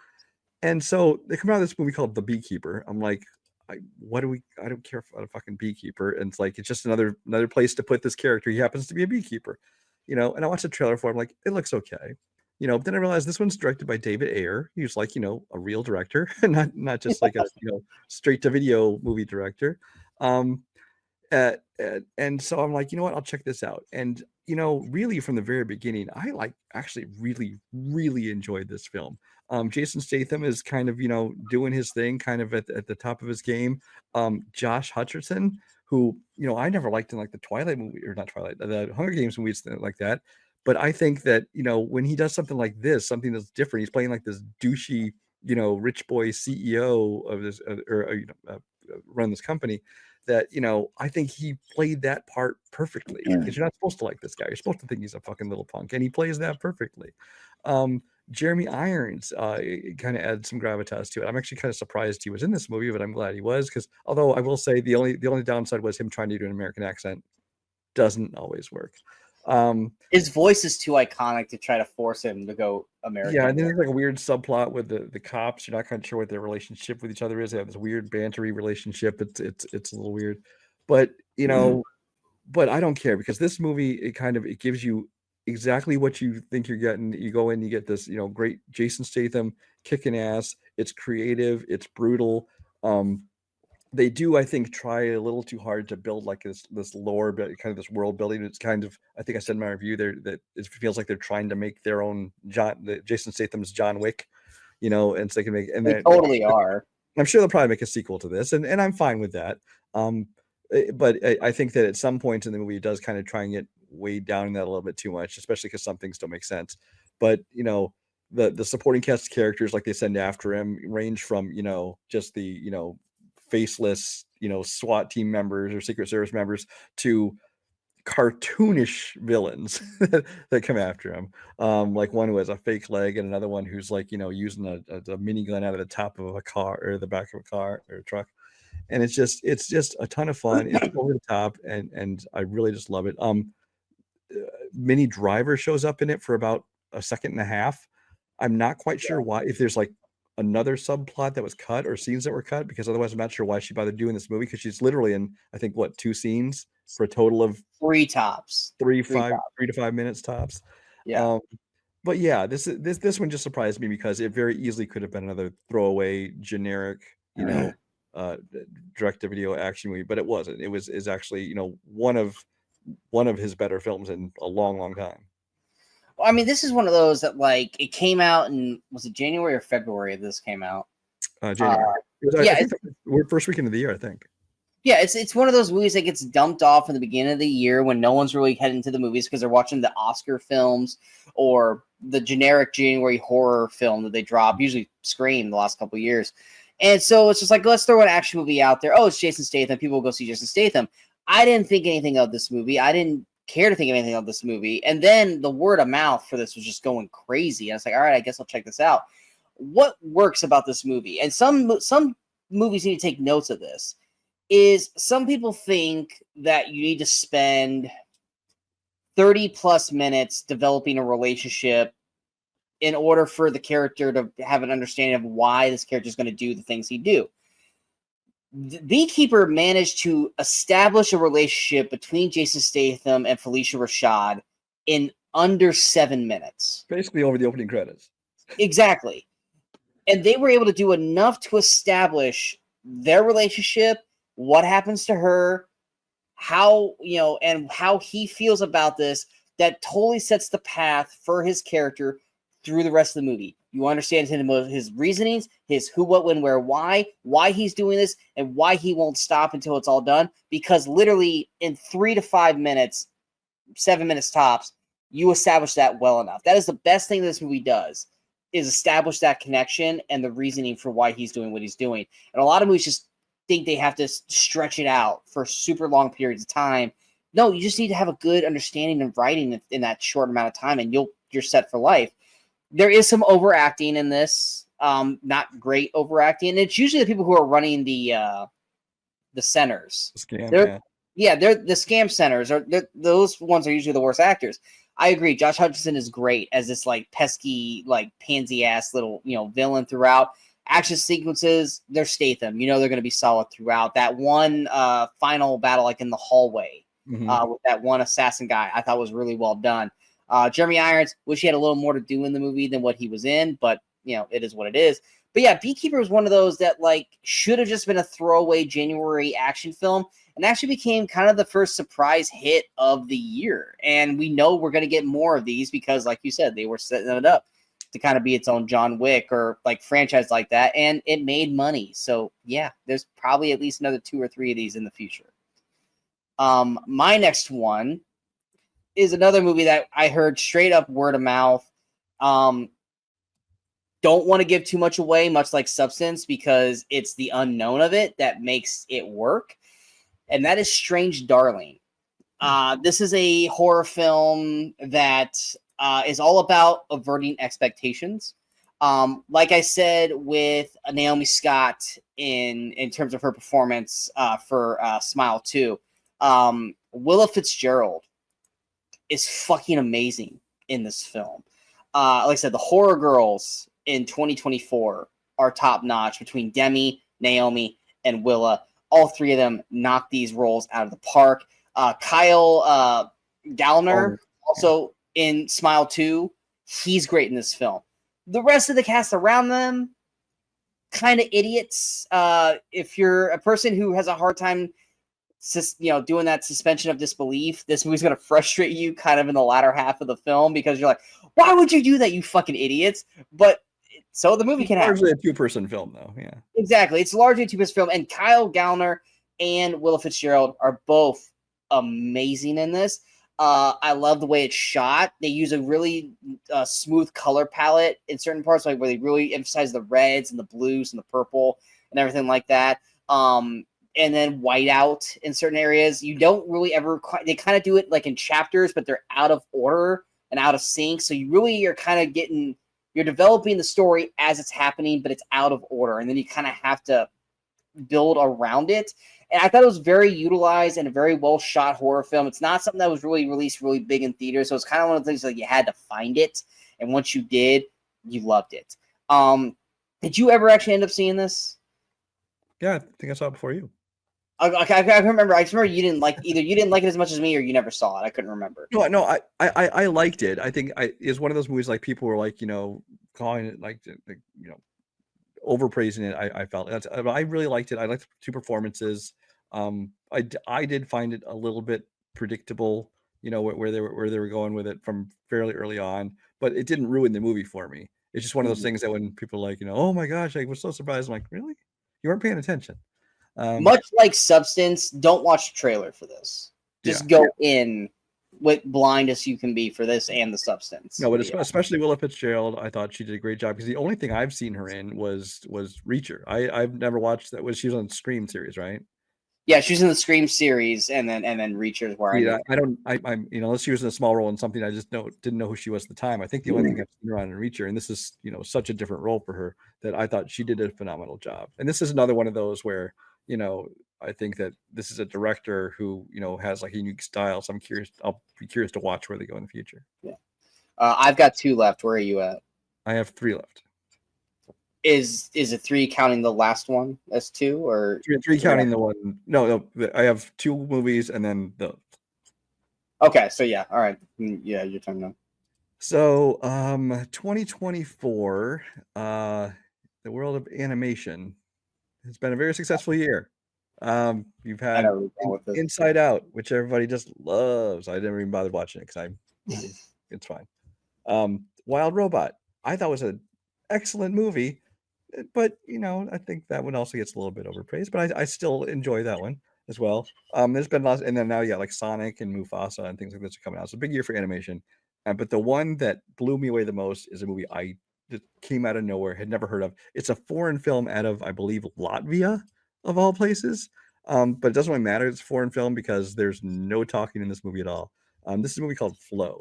And so they come out with this movie called The Beekeeper. I'm like, I don't care about a fucking beekeeper. And it's like, it's just another place to put this character. He happens to be a beekeeper, and I watched the trailer for it. I'm like, it looks okay. But then I realized this one's directed by David Ayer. He's like, a real director, not just like a straight to video movie director. And And so I'm like, you know what? I'll check this out. And really from the very beginning, I actually really, really enjoyed this film. Jason Statham is kind of doing his thing, kind of at the top of his game. Josh Hutcherson, who I never liked in like the Twilight movie, or not Twilight, the Hunger Games movies like that. But I think that when he does something like this, something that's different, he's playing like this douchey rich boy CEO of this run this company, that I think he played that part perfectly, because you're not supposed to like this guy. You're supposed to think he's a fucking little punk, and he plays that perfectly. Jeremy Irons kind of adds some gravitas to it. I'm actually kind of surprised he was in this movie, but I'm glad he was, because although I will say the only downside was him trying to do an American accent. Doesn't always work. His voice is too iconic to try to force him to go American. Yeah, and then there's like a weird subplot with the cops. You're not kind of sure what their relationship with each other is. They have this weird bantery relationship. It's a little weird, but but I don't care, because this movie, it gives you exactly what you think you're getting. You go in, you get this great Jason Statham kicking ass. It's creative, it's brutal. They do, I think, try a little too hard to build like this lore, but kind of this world building. It's kind of, I think I said in my review there, that it feels like they're trying to make their own Jason Statham's John Wick, and so they can make, and they totally are. I'm sure they'll probably make a sequel to this, and I'm fine with that. But I think that at some point in the movie, it does kind of try and get weighed down in that a little bit too much, especially because some things don't make sense. But the supporting cast characters, like they send after him, range from just the faceless SWAT team members or Secret Service members to cartoonish villains that come after him, like one who has a fake leg, and another one who's like using a minigun out of the top of a car or the back of a car or a truck. And it's just a ton of fun. It's over the top, and I really just love it. Minnie Driver shows up in it for about a second and a half. I'm not quite sure why, if there's like another subplot that was cut or scenes that were cut, because otherwise I'm not sure why she bothered doing this movie, because she's literally in, I think, 2 scenes for a total of 3 tops, 3 to 5 minutes tops. Yeah. But yeah, this one just surprised me, because it very easily could have been another throwaway generic direct-to-video action movie, but it wasn't. Is actually one of his better films in a long time. Well, I mean, this is one of those that, like, it came out in, was it January or February this came out? January. We're first weekend of the year, I think. Yeah, it's one of those movies that gets dumped off in the beginning of the year when no one's really heading to the movies because they're watching the Oscar films or the generic January horror film that they drop, usually Scream, the last couple of years. And so it's just like, let's throw an action movie out there. Oh, it's Jason Statham. People will go see Jason Statham. I didn't think anything of this movie. I didn't care to think of anything of this movie. And then the word of mouth for this was just going crazy. I was like, all right, I guess I'll check this out. What works about this movie? And some movies need to take notes of this. Is some people think that you need to spend 30 plus minutes developing a relationship in order for the character to have an understanding of why this character is going to do the things he do. The Beekeeper managed to establish a relationship between Jason Statham and Felicia Rashad in under 7 minutes. Basically over the opening credits. Exactly. And they were able to do enough to establish their relationship, what happens to her, how, and how he feels about this, that totally sets the path for his character through the rest of the movie. You understand his reasonings, his who, what, when, where, why he's doing this, and why he won't stop until it's all done. Because literally in 3 to 5 minutes, 7 minutes tops, you establish that well enough. That is the best thing this movie does, is establish that connection and the reasoning for why he's doing what he's doing. And a lot of movies just think they have to stretch it out for super long periods of time. No, you just need to have a good understanding of writing in that short amount of time, and you're set for life. There is some overacting in this, not great overacting, and it's usually the people who are running the centers. Scam, they're the scam centers. Those ones are usually the worst actors. I agree. Josh Hutcherson is great as this like pesky, like pansy ass little villain throughout. Action sequences, they're Statham. They're going to be solid throughout. That one final battle, like in the hallway, with that one assassin guy, I thought was really well done. Jeremy Irons, wish he had a little more to do in the movie than what he was in, but it is what it is. But yeah, Beekeeper is one of those that like should have just been a throwaway January action film, and actually became kind of the first surprise hit of the year. And we know we're going to get more of these because, like you said, they were setting it up to kind of be its own John Wick or like franchise like that, and it made money. So yeah, there's probably at least another 2 or 3 of these in the future. My next one is another movie that I heard straight up word of mouth. Don't want to give too much away, much like Substance, because it's the unknown of it that makes it work. And that is Strange Darling. This is a horror film that is all about averting expectations. Like I said with Naomi Scott in terms of her performance for Smile 2, Willa Fitzgerald is fucking amazing in this film. Like I said, the horror girls in 2024 are top notch between Demi, Naomi, and Willa. All 3 of them knock these roles out of the park. Kyle Gallner, also in Smile 2, he's great in this film. The rest of the cast around them, kind of idiots. If you're a person who has a hard time doing that suspension of disbelief, this movie's going to frustrate you kind of in the latter half of the film because you're like, why would you do that, you fucking idiots? But so the movie can happen. Largely a 2-person film, though. Yeah, exactly. It's largely a 2-person film, and Kyle Gallner and Willa Fitzgerald are both amazing in this. I love the way it's shot. They use a really smooth color palette in certain parts, like where they really emphasize the reds and the blues and the purple and everything like that. And then white out in certain areas. You don't really ever they kind of do it like in chapters, but they're out of order and out of sync. So you really are kind of you're developing the story as it's happening, but it's out of order. And then you kind of have to build around it. And I thought it was very utilized and a very well shot horror film. It's not something that was really released really big in theaters. So it's kind of one of the things like you had to find it. And once you did, you loved it. Did you ever actually end up seeing this? Yeah, I think I saw it before you. Okay, I remember. I just remember you didn't like it as much as me, or you never saw it. I couldn't remember. No, I liked it. I think it's one of those movies like people were like, calling it like, overpraising it. I felt I really liked it. I liked the 2 performances. I did find it a little bit predictable, where they were going with it from fairly early on, but it didn't ruin the movie for me. It's just one of those things that when people are like, oh my gosh, I was so surprised. I'm like, really? You weren't paying attention. Much like Substance, don't watch the trailer for this. Just go in with blind as you can be for this and the Substance. No, but especially Willa Fitzgerald, I thought she did a great job because the only thing I've seen her in was Reacher. I've never watched that. She was on the Scream series, right? Yeah, she's in the Scream series, and then Reacher is where I'm unless she was in a small role in something, I just didn't know who she was at the time. I think the only thing I've seen her on in Reacher, and this is such a different role for her, that I thought she did a phenomenal job. And this is another one of those where I think that this is a director who has like a unique style. So I'll be curious to watch where they go in the future. Yeah, I've got 2 left. Where are you at? I have 3 left. Is it 3 counting the last one as 2 or 3 counting the one? No, I have 2 movies and then the. Okay, so yeah, all right, yeah, your turn now. So, 2024, the world of animation has been a very successful year. You've had Inside Out, which everybody just loves. I never even bothered watching it because it's fine. Wild Robot, I thought was an excellent movie, but I think that one also gets a little bit overpraised, but I still enjoy that one as well. There's been lots, and then now like Sonic and Mufasa and things like this are coming out. So big year for animation. But the one that blew me away the most is a movie that came out of nowhere, had never heard of. It's a foreign film out of, I believe, Latvia, of all places. But it doesn't really matter. It's a foreign film because there's no talking in this movie at all. This is a movie called Flow.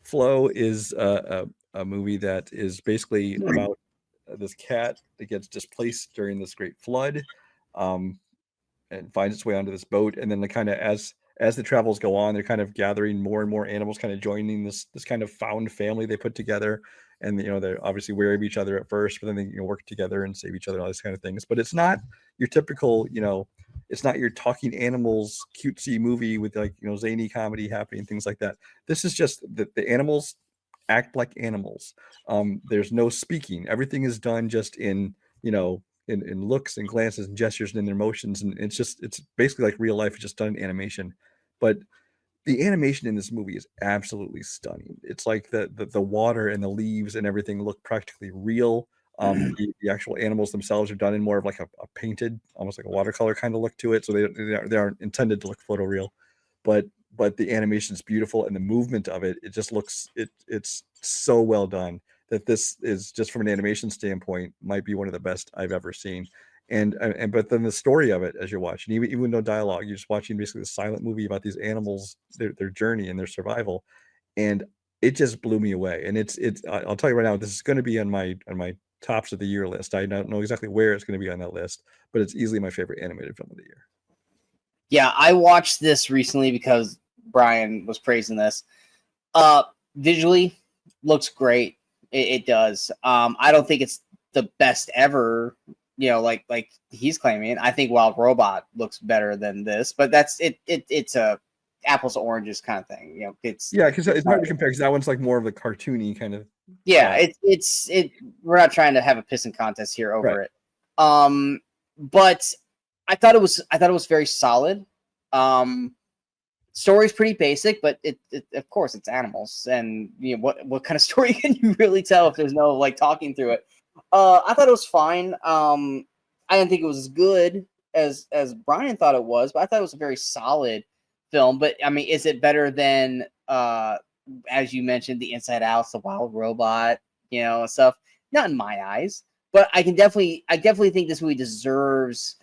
Flow is a movie that is basically about this cat that gets displaced during this great flood, and finds its way onto this boat. And then as the travels go on, they're kind of gathering more and more animals, kind of joining this kind of found family they put together. And they're obviously wary of each other at first, but then they work together and save each other, all these kind of things. But it's not your typical, it's not your talking animals cutesy movie with like zany comedy happening, things like that. This is just the animals act like animals. There's no speaking. Everything is done just in in looks and glances and gestures and in their motions, and it's basically like real life, just done in animation. But the animation in this movie is absolutely stunning. It's like the water and the leaves and everything look practically real. The actual animals themselves are done in more of like a painted, almost like a watercolor kind of look to it. So they aren't intended to look photoreal, but the animation is beautiful, and the movement of it just looks, it's so well done that this is, just from an animation standpoint, might be one of the best I've ever seen. And but then the story of it, as you're watching, even no dialogue, you're just watching basically a silent movie about these animals, their journey and their survival, and it just blew me away. And it's I'll tell you right now, this is going to be on my tops of the year list. I don't know exactly where it's going to be on that list, but it's easily my favorite animated film of the year. Yeah, I watched this recently because Brian was praising this. Visually, looks great. It does. I don't think it's the best ever, like he's claiming. I think Wild Robot looks better than this, but that's it. It's a apples to oranges kind of thing. Because it's hard to compare, because that one's like more of a cartoony kind of. Yeah, it's we're not trying to have a pissing contest here over it. But I thought it was very solid. Story's pretty basic, but it of course it's animals, and what kind of story can you really tell if there's no like talking through it? I thought it was fine. I didn't think it was as good as Brian thought it was, but I thought it was a very solid film. But I mean, is it better than as you mentioned, the Inside Out, the Wild Robot, stuff? Not in my eyes, but I definitely think this movie deserves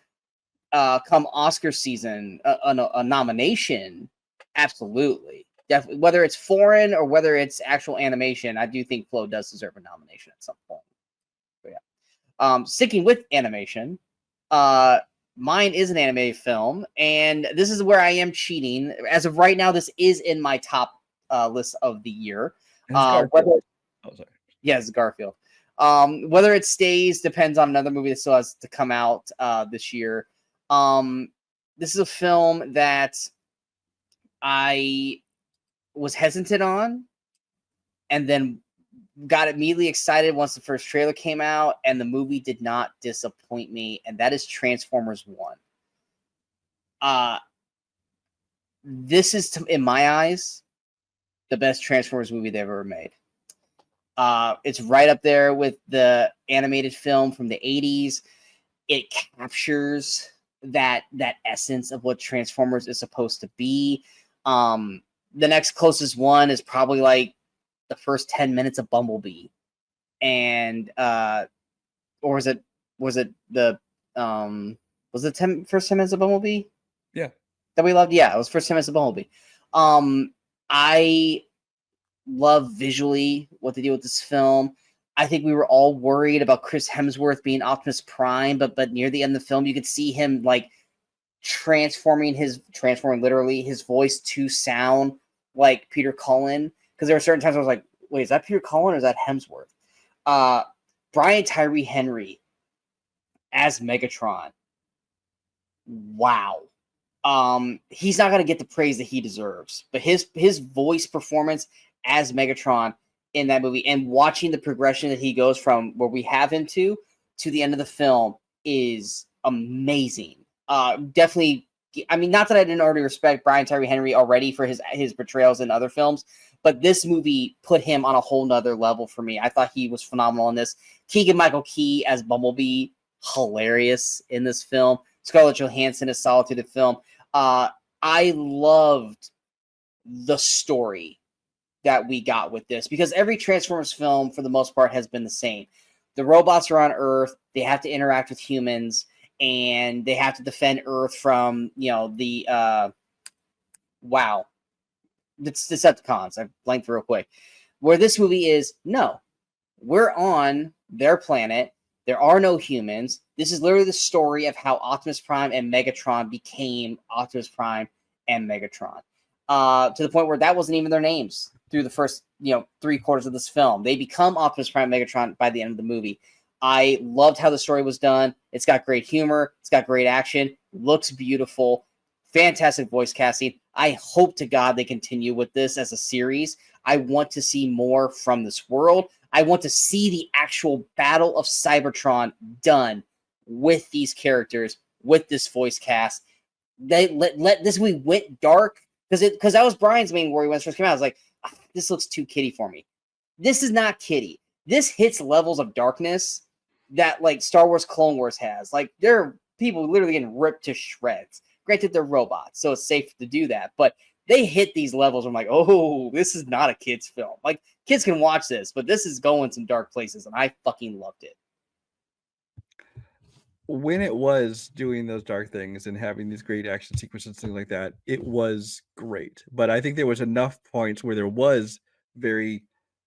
come Oscar season a nomination. Absolutely, definitely. Whether it's foreign or whether it's actual animation, I do think Flo does deserve a nomination at some point. But yeah, sticking with animation, mine is an animated film, and this is where I am cheating. As of right now, this is in my top list of the year. Yes, Garfield. Whether it stays depends on another movie that still has to come out this year. This is a film that I was hesitant on, and then got immediately excited once the first trailer came out, and the movie did not disappoint me, and that is Transformers 1. This is, in my eyes, the best Transformers movie they've ever made. It's right up there with the animated film from the 80s. It captures that essence of what Transformers is supposed to be. The next closest one is probably like the first 10 minutes of Bumblebee, and or was it the first 10 minutes of Bumblebee? Yeah, that we loved. Yeah, it was first 10 minutes of Bumblebee. I love visually what they do with this film. I think we were all worried about Chris Hemsworth being Optimus Prime, but near the end of the film, you could see him like transforming literally his voice to sound like Peter Cullen. Because there were certain times I was like, wait, is that Peter Cullen or is that Hemsworth? Brian Tyree Henry as Megatron. Wow. He's not going to get the praise that he deserves, but his voice performance as Megatron in that movie, and watching the progression that he goes from where we have him to the end of the film, is amazing. Definitely. I mean, not that I didn't already respect Brian Tyree Henry already for his portrayals in other films, but this movie put him on a whole nother level for me. I thought he was phenomenal in this. Keegan-Michael Key as Bumblebee, hilarious in this film. Scarlett Johansson is solid through the film. I loved the story that we got with this, because every Transformers film, for the most part, has been the same. The robots are on Earth. They have to interact with humans, and they have to defend Earth from, the Decepticons. I blanked real quick. Where this movie is, no, we're on their planet. There are no humans. This is literally the story of how Optimus Prime and Megatron became Optimus Prime and Megatron. To the point where that wasn't even their names through the first, 3/4 of this film. They become Optimus Prime and Megatron by the end of the movie. I loved how the story was done. It's got great humor. It's got great action. Looks beautiful. Fantastic voice casting. I hope to God they continue with this as a series. I want to see more from this world. I want to see the actual Battle of Cybertron done with these characters, with this voice cast. They let this movie went dark because that was Brian's main worry when it first came out. I was like, this looks too kiddie for me. This is not kiddie. This hits levels of darkness that like Star Wars Clone Wars has. Like there are people literally getting ripped to shreds. Granted, they're robots, so it's safe to do that. But they hit these levels. I'm like, oh, this is not a kid's film. Like kids can watch this, but this is going some dark places, and I fucking loved it. When it was doing those dark things and having these great action sequences and things like that, it was great. But I think there was enough points where there was very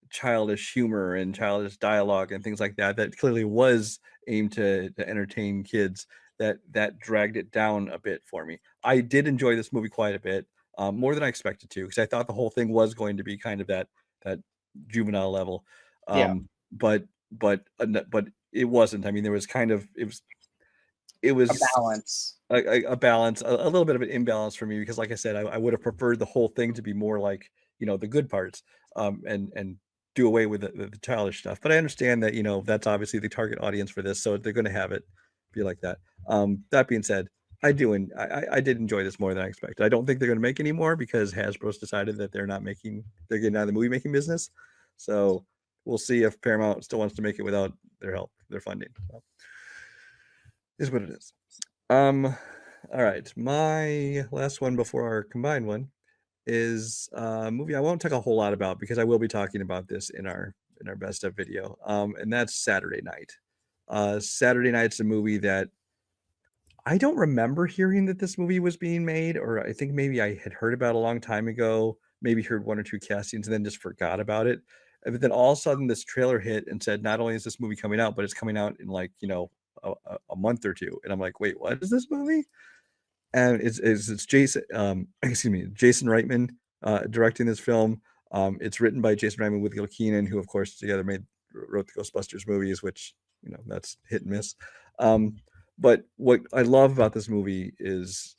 childish humor and childish dialogue and things like that that clearly was aimed to entertain kids that dragged it down a bit for me. I did enjoy this movie quite a bit, more than I expected to, because I thought the whole thing was going to be kind of that juvenile level. Yeah. But it wasn't. I mean, there was kind of it was A balance. a balance, a little bit of an imbalance for me, because like I said, I would have preferred the whole thing to be more like, the good parts, and do away with the childish stuff. But I understand that, that's obviously the target audience for this, so they're going to have it be like that. That being said, I did enjoy this more than I expected. I don't think they're going to make any more because Hasbro's decided that they're getting out of the movie making business. So we'll see if Paramount still wants to make it without their help, their funding. So, is what it is. All right. My last one before our combined one is a movie I won't talk a whole lot about because I will be talking about this in our best of video. And that's Saturday Night. Saturday Night's a movie that I don't remember hearing that this movie was being made, or I think maybe I had heard about it a long time ago, maybe heard one or two castings and then just forgot about it. But then all of a sudden this trailer hit and said, not only is this movie coming out, but it's coming out in like, a month or two. And I'm like, wait, what is this movie? And it's Jason, Jason Reitman directing this film. It's written by Jason Reitman with Gil Keenan, who of course together wrote the Ghostbusters movies, which that's hit and miss. But what I love about this movie is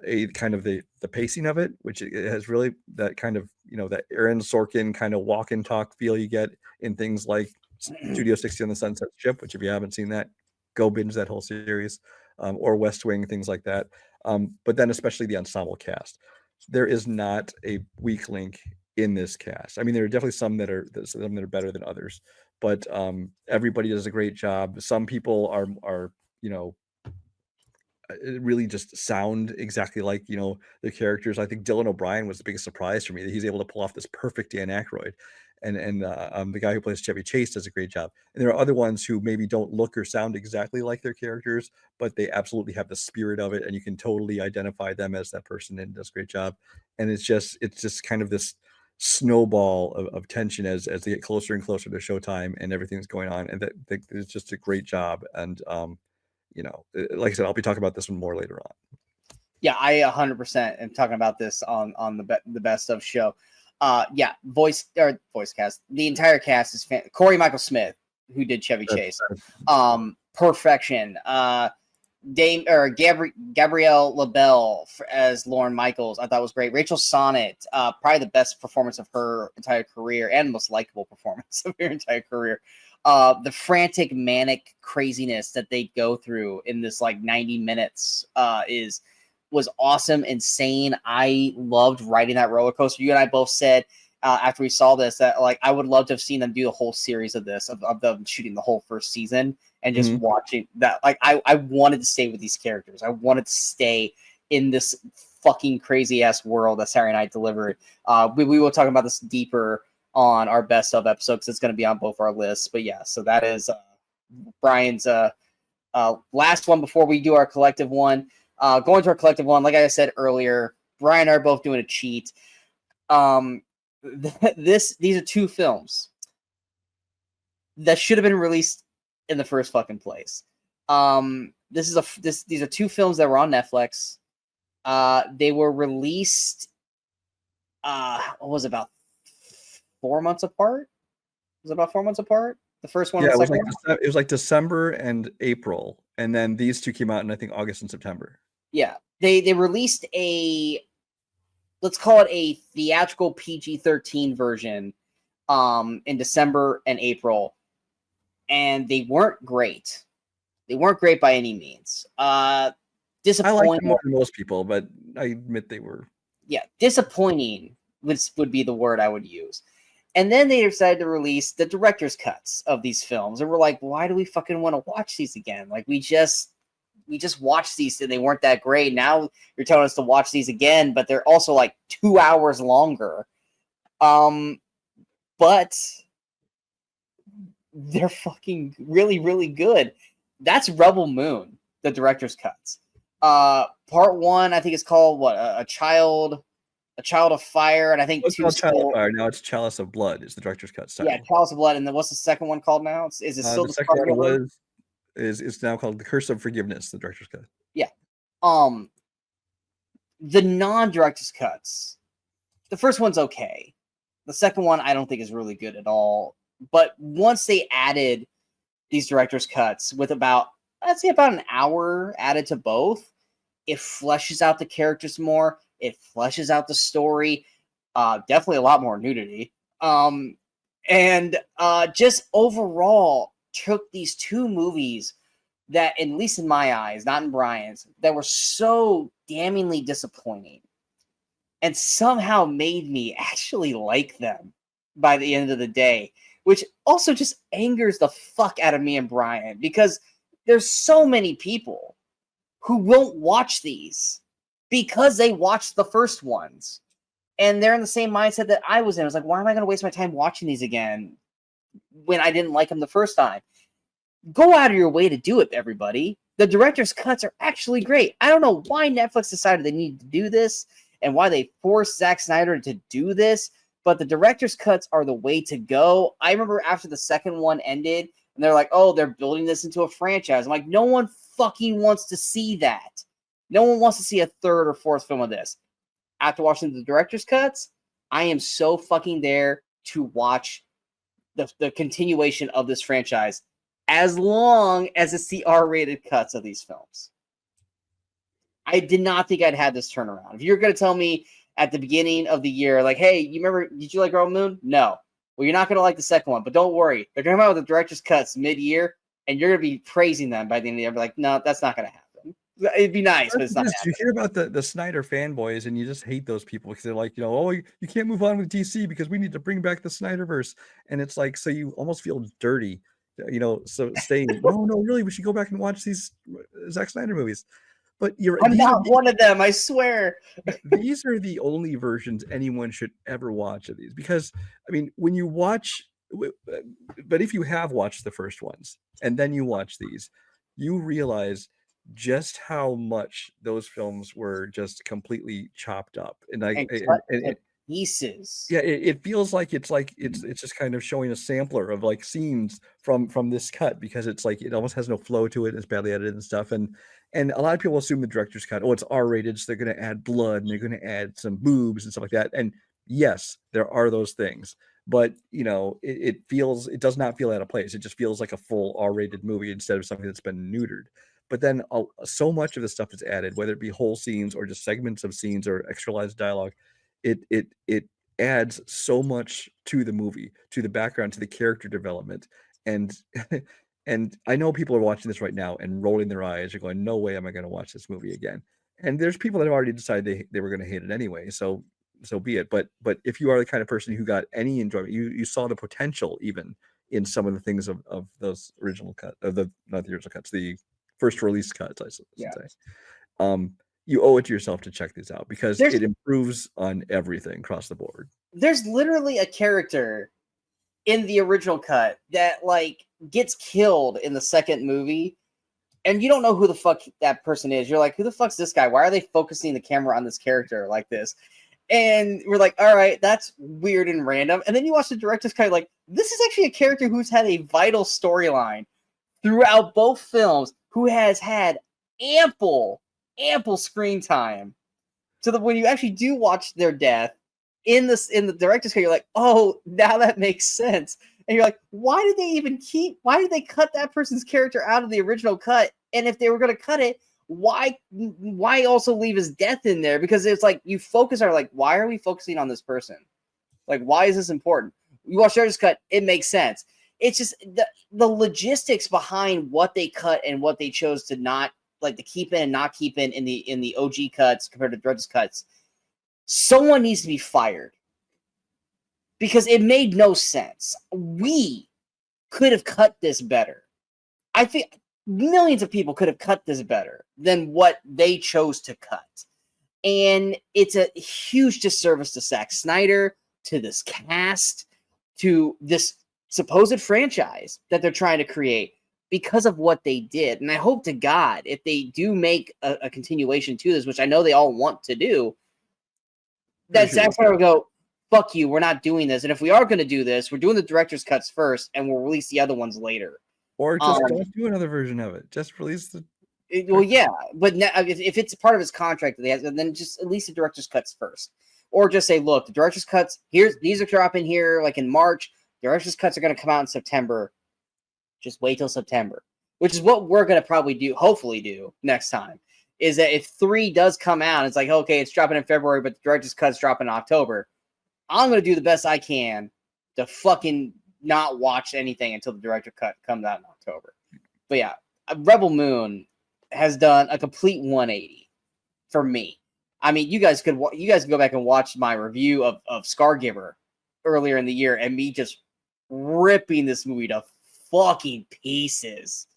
a kind of the pacing of it, which it has really that kind of that Aaron Sorkin kind of walk and talk feel you get in things like Studio 60 on the Sunset Strip, which if you haven't seen that, go binge that whole series, or West Wing, things like that. But then especially the ensemble cast. There is not a weak link in this cast. I mean, there are definitely some that are better than others, but everybody does a great job. Some people are really just sound exactly like their characters. I think Dylan O'Brien was the biggest surprise for me, that he's able to pull off this perfect Dan Aykroyd, and the guy who plays Chevy Chase does a great job. And there are other ones who maybe don't look or sound exactly like their characters, but they absolutely have the spirit of it, and you can totally identify them as that person, and does a great job. And it's just kind of this snowball of tension as they get closer and closer to showtime and everything's going on, and that it's just a great job. And like I said, I'll be talking about this one more later on. Yeah, I 100% am talking about this on the best of show. Yeah, voice cast. The entire cast is Corey Michael Smith, who did Chevy Chase. Perfection. Gabrielle LaBelle as Lauren Michaels, I thought was great. Rachel Sonnet, probably the best performance of her entire career and most likable performance of her entire career. The frantic, manic craziness that they go through in this like 90 minutes was awesome, insane. I loved riding that roller coaster. You and I both said after we saw this that like I would love to have seen them do the whole series of this, of them shooting the whole first season and just watching that. Like I wanted to stay with these characters. I wanted to stay in this fucking crazy ass world that Saturday Night delivered. We will talk about this deeper on our best of episode because it's going to be on both our lists. But yeah, so that is Brian's last one before we do our collective one. Going to our collective one, like I said earlier, Brian and I are both doing a cheat. These are two films that should have been released in the first fucking place. These are two films that were on Netflix. They were released what was it, about 4 months apart? Was it about 4 months apart? The first one, yeah, and it was like December and April, and then these two came out in I think August and September. Yeah, they released let's call it a theatrical PG-13 version in December and April, and they weren't great. They weren't great by any means. I like Disappointing. them more than most people, but I admit they were. Yeah, disappointing would be the word I would use. And then they decided to release the director's cuts of these films, and we're like, why do we fucking want to watch these again? Like, we just watched these and they weren't that great. Now you're telling us to watch these again, but they're also like 2 hours longer. But they're fucking really, really good. That's Rebel Moon, the director's cuts. Part 1, I think it's called what? A Child of Fire, and I think It's called Child of Fire. Now it's Chalice of Blood is the director's cut title. Yeah, Chalice of Blood, and then what's the second one called now? Is it still the second one is now called The Curse of Forgiveness, the director's cut. Yeah. The non-director's cuts. The first one's okay. The second one I don't think is really good at all. But once they added these director's cuts with I'd say about an hour added to both, it fleshes out the characters more. It fleshes out the story. Definitely a lot more nudity. And just overall took these two movies that, at least in my eyes, not in Brian's, that were so damningly disappointing and somehow made me actually like them by the end of the day, which also just angers the fuck out of me and Brian, because there's so many people who won't watch these because they watched the first ones. And they're in the same mindset that I was in. I was like, why am I going to waste my time watching these again when I didn't like them the first time? Go out of your way to do it, everybody. The director's cuts are actually great. I don't know why Netflix decided they needed to do this and why they forced Zack Snyder to do this, but the director's cuts are the way to go. I remember after the second one ended, and they're like, oh, they're building this into a franchise. I'm like, no one fucking wants to see that. No one wants to see a third or fourth film of this. After watching the director's cuts, I am so fucking there to watch the continuation of this franchise as long as it's the R-rated cuts of these films. I did not think I'd had this turnaround. If you're going to tell me at the beginning of the year, like, hey, you remember, did you like Rebel Moon? No. Well, you're not going to like the second one, but don't worry. They're going to come out with the director's cuts mid-year, and you're going to be praising them by the end of the year. Be like, no, that's not going to happen. It'd be nice, but it's not. You hear about the Snyder fanboys, and you just hate those people because they're like, oh, you can't move on with DC because we need to bring back the Snyderverse, and it's like, so you almost feel dirty, so saying, no, really, we should go back and watch these Zack Snyder movies. But I'm not one of them, I swear. These are the only versions anyone should ever watch of these, because I mean, when you watch, but if you have watched the first ones and then you watch these, you realize just how much those films were just completely chopped up and pieces. Yeah, it feels like it's just kind of showing a sampler of like scenes from this cut, because it's like it almost has no flow to it. It's badly edited and stuff, and a lot of people assume the director's cut, it's R-rated, so they're going to add blood and they're going to add some boobs and stuff like that. And yes, there are those things, but it does not feel out of place. It just feels like a full R-rated movie instead of something that's been neutered. But then so much of the stuff is added, whether it be whole scenes or just segments of scenes or externalized dialogue. It adds so much to the movie, to the background, to the character development. And and I know people are watching this right now and rolling their eyes. They're going, no way am I going to watch this movie again. And there's people that have already decided they were going to hate it anyway. So be it. But if you are the kind of person who got any enjoyment, you saw the potential even in some of the things of those original cuts, not the original cuts, the first release cuts, I should say. You owe it to yourself to check these out, because it improves on everything across the board. There's literally a character in the original cut that like gets killed in the second movie, and you don't know who the fuck that person is. You're like, who the fuck's this guy? Why are they focusing the camera on this character like this? And we're like, all right, that's weird and random. And then you watch the director's cut, like, this is actually a character who's had a vital storyline throughout both films, who has had ample screen time, so that when you actually do watch their death in the director's cut, you're like, oh, now that makes sense. And you're like, why did they cut that person's character out of the original cut? And if they were going to cut it, why also leave his death in there? Because it's like, you focus on, like, why are we focusing on this person? Like, why is this important? You watch the director's cut, it makes sense. it's just the logistics behind what they cut and what they chose to not like to keep in and not keep in the OG cuts compared to the director's cuts. Someone needs to be fired because it made no sense. We could have cut this better. I think millions of people could have cut this better than what they chose to cut. And it's a huge disservice to Zack Snyder, to this cast, to this supposed franchise that they're trying to create because of what they did. And I hope to God, if they do make a continuation to this, which I know they all want to do, that Zack Snyder will go, fuck you, we're not doing this. And if we are going to do this, we're doing the director's cuts first, and we'll release the other ones later. Or just don't do another version of it. Just release the... Well, yeah, but if it's part of his contract that they have, then just at least the director's cuts first. Or just say, look, the director's cuts, these are dropping here like in March. The director's cuts are going to come out in September. Just wait till September, which is what we're going to probably do, hopefully do next time, is that if 3 does come out, it's like, okay, it's dropping in February, but the director's cut's dropping in October. I'm going to do the best I can to fucking not watch anything until the director cut comes out in October. But yeah, Rebel Moon has done a complete 180 for me. I mean, you guys can go back and watch my review of Scargiver earlier in the year and me just ripping this movie to fucking pieces.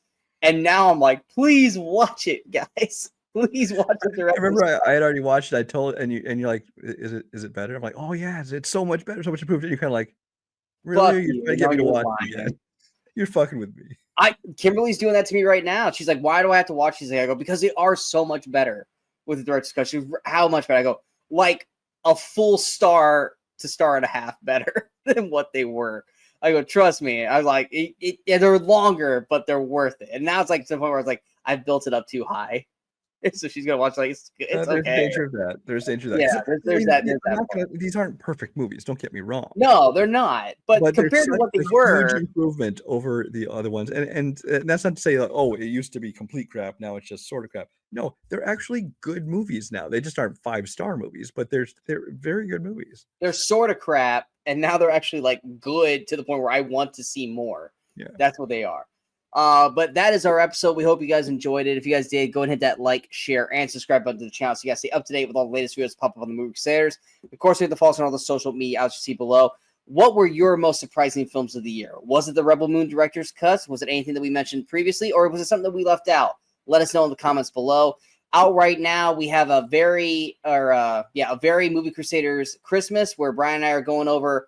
And now I'm like, please watch it, guys. Please watch it. I remember I had already watched it. I told and you're like, is it better? I'm like, oh yeah, it's so much better, so much improved. And you're kind of like, really? You're trying to get me to watch it again. You're fucking with me. Kimberly's doing that to me right now. She's like, why do I have to watch these? I go, because they are so much better with the director's cut. She's how much better? I go, like a full star to star and a half better than what they were. I go, trust me. I was like, they're longer, but they're worth it. And now it's like to the point where it's like, I've built it up too high. So she's gonna watch like it's there's okay. danger of that. There's danger of that. Yeah, there's that. These aren't perfect movies. Don't get me wrong. No, they're not. But compared to what they were, huge improvement over the other ones. And that's not to say like, oh, it used to be complete crap. Now it's just sort of crap. No, they're actually good movies now. They just aren't 5-star movies, but they're very good movies. They're sort of crap, and now they're actually like good to the point where I want to see more. Yeah, that's what they are. But that is our episode. We hope you guys enjoyed it. If you guys did, go ahead and hit that like, share, and subscribe button to the channel so you guys stay up to date with all the latest videos pop up on the Movie Crusaders. Of course, we have to follow us on all the social media outlets you see below. What were your most surprising films of the year? Was it the Rebel Moon director's cuts? Was it anything that we mentioned previously, or was it something that we left out? Let us know in the comments below. Out right now, we have a very Movie Crusaders Christmas where Brian and I are going over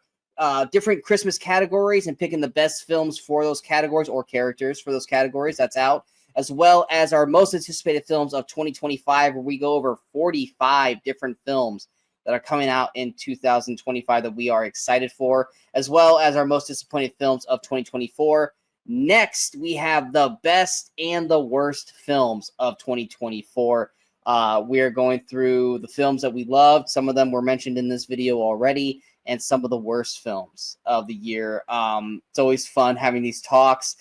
different Christmas categories and picking the best films for those categories or characters for those categories. That's out, as well as our most anticipated films of 2025, where we go over 45 different films that are coming out in 2025 that we are excited for, as well as our most disappointed films of 2024. Next, we have the best and the worst films of 2024. We are going through the films that we loved. Some of them were mentioned in this video already, and some of the worst films of the year. It's always fun having these talks.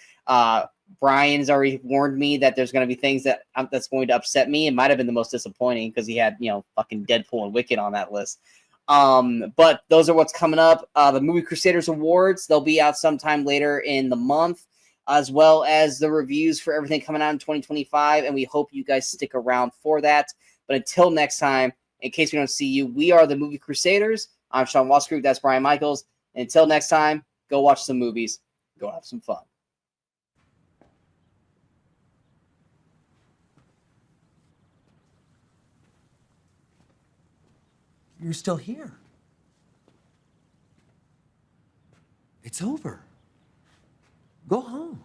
Brian's already warned me that there's going to be things that's going to upset me. It might have been the most disappointing because he had, fucking Deadpool and Wicked on that list. But those are what's coming up. The Movie Crusaders Awards, they'll be out sometime later in the month, as well as the reviews for everything coming out in 2025. And we hope you guys stick around for that. But until next time, in case we don't see you, we are the Movie Crusaders. I'm Sean Wascrew. That's Brian Michaels. And until next time, go watch some movies. Go have some fun. You're still here. It's over. Go home.